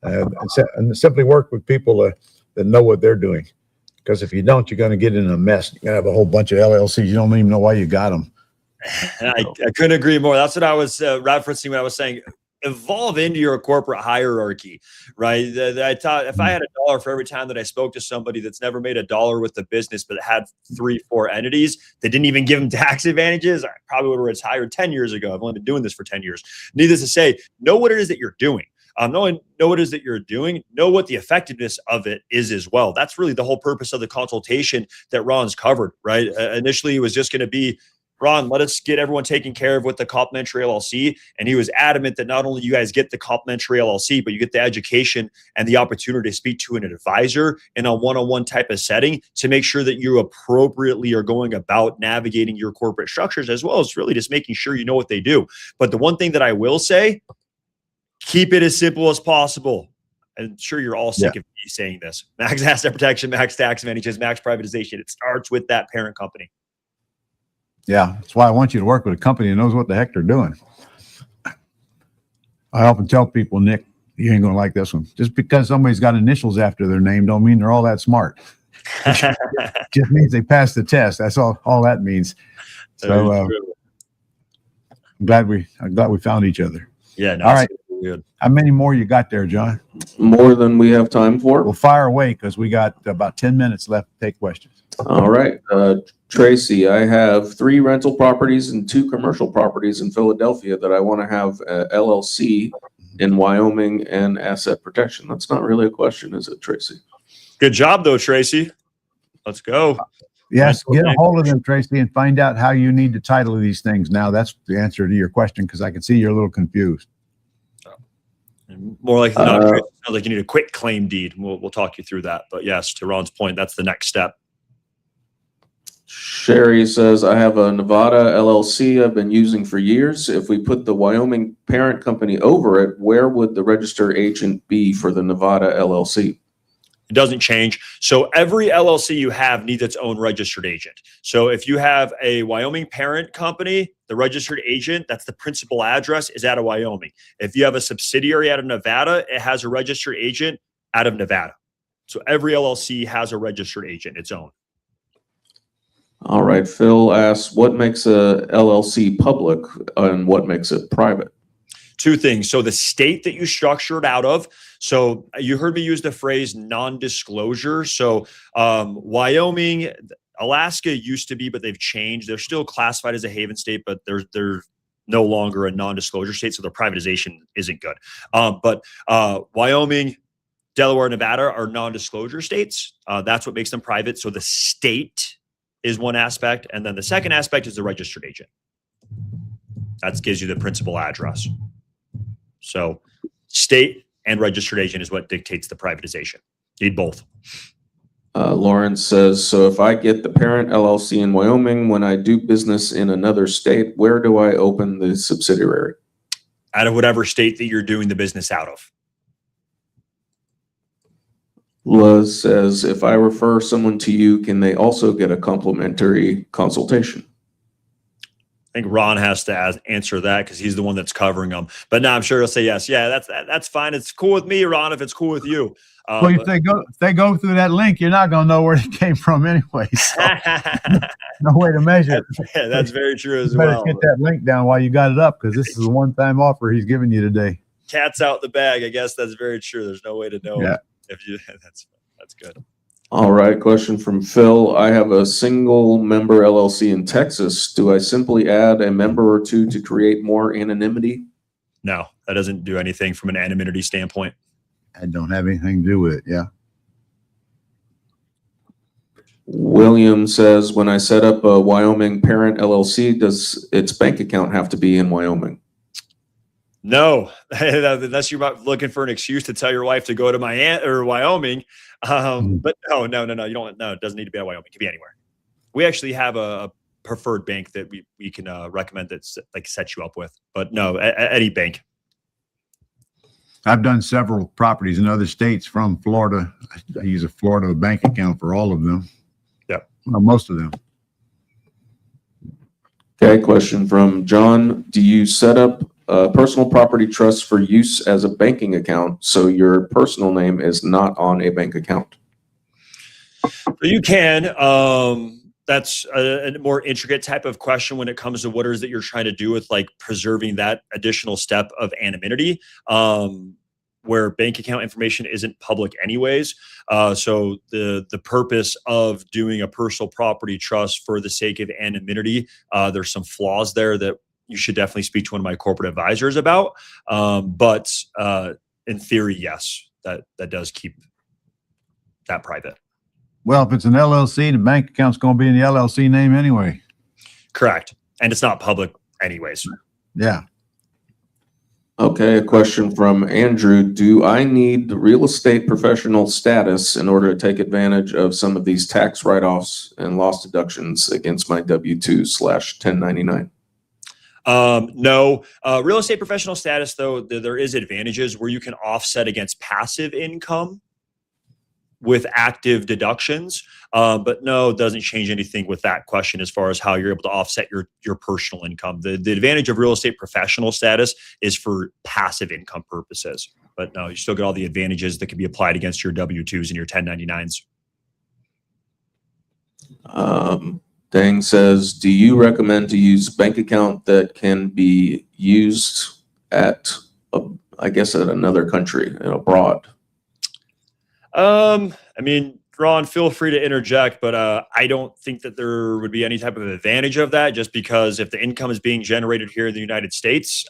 And simply work with people that know what they're doing. Because if you don't, you're going to get in a mess. You're going to have a whole bunch of LLCs. You don't even know why you got them. I couldn't agree more. That's what I was referencing when I was saying evolve into your corporate hierarchy, right? I thought if I had $1 for every time that I spoke to somebody that's never made $1 with the business, but had 3-4 entities that didn't even give them tax advantages, I probably would have retired 10 years ago. I've only been doing this for 10 years. Needless to say, know what it is that you're doing. Know what it is that you're doing, know what the effectiveness of it is as well. That's really the whole purpose of the consultation that Ron's covered, right? Initially, it was just going to be, Ron, let us get everyone taken care of with the complimentary LLC. And he was adamant that not only you guys get the complimentary LLC, but you get the education and the opportunity to speak to an advisor in a one-on-one type of setting to make sure that you appropriately are going about navigating your corporate structures, as well as really just making sure you know what they do. But the one thing that I will say, keep it as simple as possible. I'm sure you're all sick of me saying this. Max asset protection, max tax advantages, max privatization. It starts with that parent company. Yeah, that's why I want you to work with a company that knows what the heck they're doing. I often tell people, Nick, you ain't going to like this one. Just because somebody's got initials after their name don't mean they're all that smart. Just means they passed the test. That's all that means. So I'm glad we found each other. Yeah. No, all right. Good. How many more you got there, John? More than we have time for. We'll fire away because we got about 10 minutes left to take questions. All right. Tracy, I have 3 rental properties and 2 commercial properties in Philadelphia that I want to have LLC in Wyoming and asset protection. That's not really a question, is it, Tracy? Good job, though, Tracy. Let's go. Yes, get a hold of them, Tracy, and find out how you need to title these things. Now, that's the answer to your question because I can see you're a little confused. More like not. Sounds like you need a quick claim deed. We'll talk you through that. But yes, to Ron's point, that's the next step. Sherry says, I have a Nevada LLC I've been using for years. If we put the Wyoming parent company over it, where would the registered agent be for the Nevada LLC? It doesn't change. So every LLC you have needs its own registered agent. So if you have a Wyoming parent company, the registered agent, that's the principal address, is out of Wyoming. If you have a subsidiary out of Nevada, it has a registered agent out of Nevada. So every LLC has a registered agent, its own. All right. Phil asks, what makes a LLC public and what makes it private? 2 things. So the state that you structure it out of. So you heard me use the phrase non-disclosure. So Wyoming, Alaska used to be, but they've changed. They're still classified as a haven state, but they're no longer a non-disclosure state. So their privatization isn't good. But Wyoming, Delaware, Nevada are non-disclosure states. That's what makes them private. So the state is one aspect. And then the second aspect is the registered agent. That gives you the principal address. So state and registered agent is what dictates the privatization. Need both. Lawrence says, so if I get the parent LLC in Wyoming, when I do business in another state, where do I open the subsidiary? Out of whatever state that you're doing the business out of. Luz says, if I refer someone to you, can they also get a complimentary consultation? I think Ron has to answer that because he's the one that's covering them. But no, I'm sure he'll say yes. Yeah, that's fine. It's cool with me, Ron, if it's cool with you. Well, if they go through that link, you're not going to know where it came from anyway. So no way to measure it. Yeah, that's very true as well. Better get that link down while you got it up because this is a one-time offer he's giving you today. Cat's out the bag. I guess that's very true. There's no way to know if you. That's good. All right. Question from Phil. I have a single member LLC in Texas. Do I simply add a member or 2 to create more anonymity? No, that doesn't do anything from an anonymity standpoint. I don't have anything to do with it. Yeah. William says, when I set up a Wyoming parent LLC, does its bank account have to be in Wyoming? No, unless you're looking for an excuse to tell your wife to go to Wyoming. But no, you don't. No, it doesn't need to be at Wyoming. It can be anywhere. We actually have a preferred bank that we can recommend that's like set you up with. But no, any bank. I've done several properties in other states from Florida. I use a Florida bank account for all of them. Yeah, well, most of them. Okay. Question from John. Do you set up a personal property trust for use as a banking account so your personal name is not on a bank account? So you can. that's a more intricate type of question when it comes to what it is that you're trying to do with like preserving that additional step of anonymity, where bank account information isn't public anyways. So the purpose of doing a personal property trust for the sake of anonymity, there's some flaws there that you should definitely speak to one of my corporate advisors about. But in theory, yes, that does keep that private. Well, if it's an LLC, the bank account's going to be in the LLC name anyway. Correct. And it's not public anyways. Yeah. Okay, a question from Andrew. Do I need the real estate professional status in order to take advantage of some of these tax write-offs and loss deductions against my W-2/1099? No. Real estate professional status, though, there is advantages where you can offset against passive income with active deductions. But no, it doesn't change anything with that question as far as how you're able to offset your personal income. The advantage of real estate professional status is for passive income purposes. But no, you still get all the advantages that can be applied against your W-2s and your 1099s. Dang says, do you recommend to use bank account that can be used at, I guess, at another country and abroad? I mean, Ron, feel free to interject, but I don't think that there would be any type of advantage of that, just because if the income is being generated here in the United States,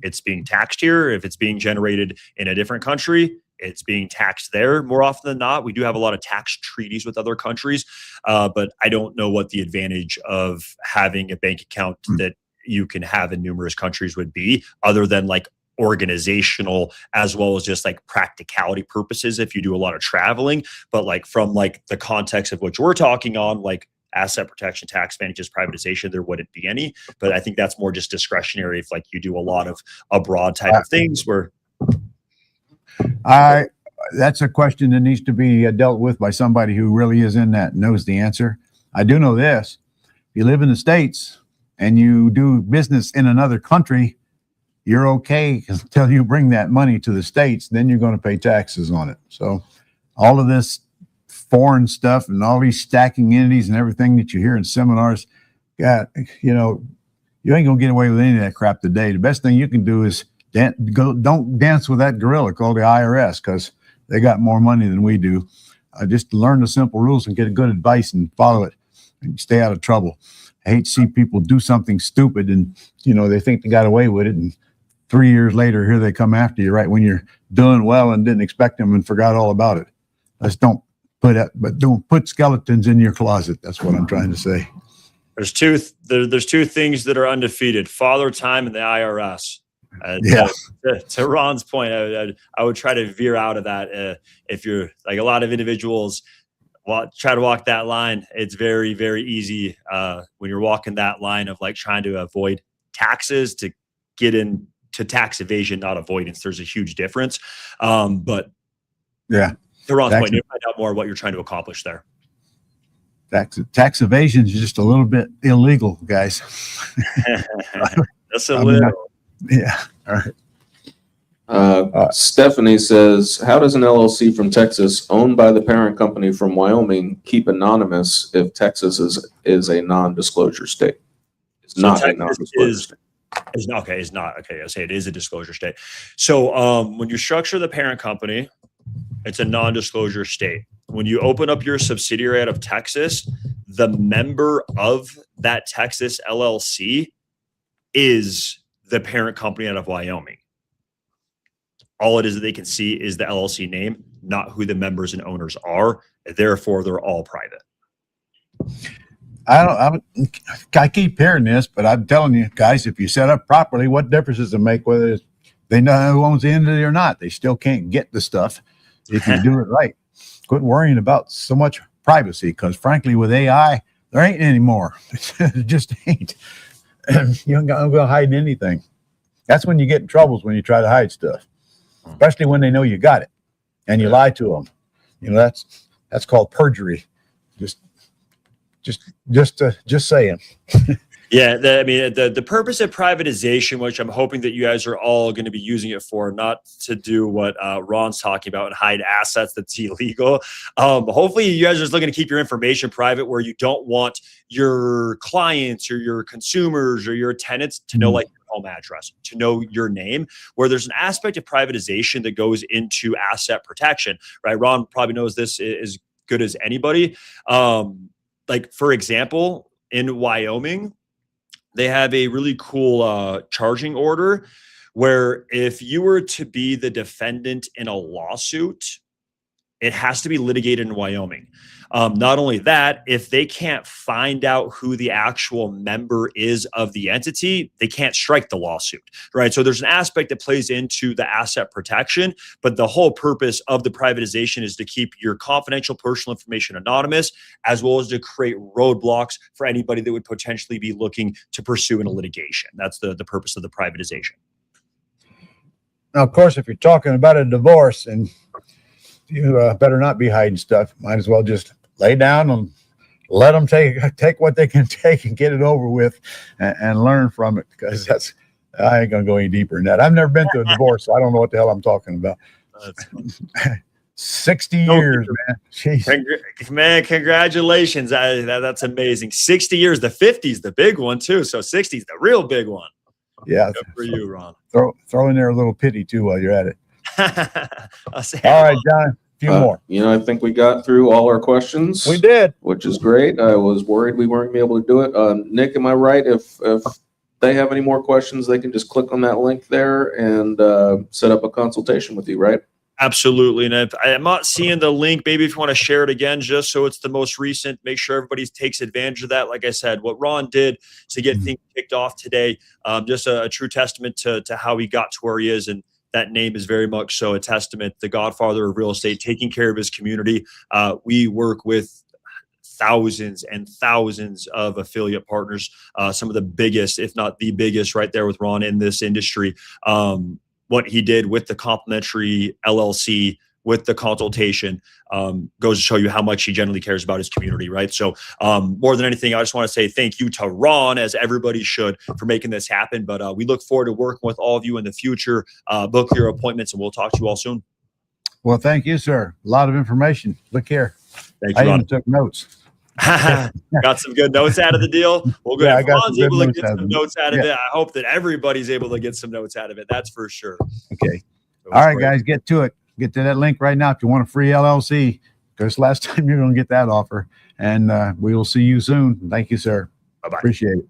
it's being taxed here. If it's being generated in a different country, it's being taxed there more often than not. We do have a lot of tax treaties with other countries, but I don't know what the advantage of having a bank account that you can have in numerous countries would be, other than like organizational as well as just like practicality purposes if you do a lot of traveling. But like from like the context of which we're talking on, like asset protection, tax advantages, privatization, there wouldn't be any. But I think that's more just discretionary if like you do a lot of abroad type of things where that's a question that needs to be dealt with by somebody who really is in that and knows the answer. I do know this: if you live in the States and you do business in another country, you're okay until you bring that money to the States. Then you're going to pay taxes on it. So all of this foreign stuff and all these stacking entities and everything that you hear in seminars, you ain't going to get away with any of that crap today. The best thing you can do is don't dance with that gorilla called the IRS, because they got more money than we do. Just learn the simple rules and get good advice and follow it and stay out of trouble. I hate to see people do something stupid and, they think they got away with it. And 3 years later, here they come after you right when you're doing well and didn't expect them and forgot all about it. Don't put skeletons in your closet. That's what I'm trying to say. there's two things that are undefeated: Father Time and the IRS. To Ron's point, I would try to veer out of that. If you're like a lot of individuals try to walk that line, it's very, very easy when you're walking that line of like trying to avoid taxes to get into tax evasion, not avoidance. There's a huge difference. But yeah, to Ron's point, you find out more what you're trying to accomplish there. Tax evasion is just a little bit illegal, guys. That's a little. Yeah. All right. Stephanie says, how does an LLC from Texas owned by the parent company from Wyoming keep anonymous if Texas is a non-disclosure state? It's So not a Texas non-disclosure is state. It's not okay. I say it is a disclosure state. So when you structure the parent company, it's a non-disclosure state. When you open up your subsidiary out of Texas, the member of that Texas LLC is the parent company out of Wyoming. All it is that they can see is the LLC name, not who the members and owners are. Therefore, they're all private. I keep hearing this, but I'm telling you guys, if you set up properly, what difference does it make whether they know who owns the entity or not? They still can't get the stuff if you do it right. Quit worrying about so much privacy, because frankly, with AI, there ain't any more. It just ain't. You ain't gonna go hiding anything. That's when you get in troubles, when you try to hide stuff, especially when they know you got it and you lie to them. That's called perjury. Just saying. Yeah, the purpose of privatization, which I'm hoping that you guys are all going to be using it for, not to do what Ron's talking about and hide assets that's illegal. Hopefully, you guys are just looking to keep your information private, where you don't want your clients or your consumers or your tenants to know, like, your home address, to know your name. Where there's an aspect of privatization that goes into asset protection, right? Ron probably knows this as good as anybody. Like, for example, in Wyoming, they have a really cool charging order where if you were to be the defendant in a lawsuit, it has to be litigated in Wyoming. Not only that, if they can't find out who the actual member is of the entity, they can't strike the lawsuit, right? So there's an aspect that plays into the asset protection, but the whole purpose of the privatization is to keep your confidential personal information anonymous, as well as to create roadblocks for anybody that would potentially be looking to pursue in a litigation. That's the purpose of the privatization. Now, of course, if you're talking about a divorce, and you better not be hiding stuff, might as well just lay down and let them take what they can take and get it over with, and learn from it, because I ain't gonna go any deeper than that. I've never been to a divorce, so I don't know what the hell I'm talking about. 60 years, man. Jeez. Man, congratulations. That's amazing. 60 years. The 50's the big one too. So 60's the real big one. Yeah. Good for you, Ron. Throw in there a little pity too while you're at it. All right, John. A few more. I think we got through all our questions. We did, which is great. I was worried we weren't gonna be able to do it. Nick, am I right? If they have any more questions, they can just click on that link there and set up a consultation with you, right? Absolutely. And if I'm not seeing the link, maybe if you want to share it again, just so it's the most recent, make sure everybody takes advantage of that. Like I said, what Ron did to get things kicked off today, just a true testament to how he got to where he is. And that name is very much so a testament, the godfather of real estate, taking care of his community. We work with thousands and thousands of affiliate partners, some of the biggest, if not the biggest, right there with Ron in this industry. What he did with the complimentary LLC, with the consultation, goes to show you how much he genuinely cares about his community, right? So more than anything, I just want to say thank you to Ron, as everybody should, for making this happen. But we look forward to working with all of you in the future. Book your appointments, and we'll talk to you all soon. Well, thank you, sir. A lot of information. Look here. Thank you, I Ron. even took notes. Got some good notes out of the deal. Well, good. Yeah, if Ron's able to get some notes out of it, I hope that everybody's able to get some notes out of it. That's for sure. Okay. All right, guys, get to it. Get to that link right now if you want a free LLC, because last time you're going to get that offer. And we will see you soon. Thank you, sir. Bye-bye. Appreciate it.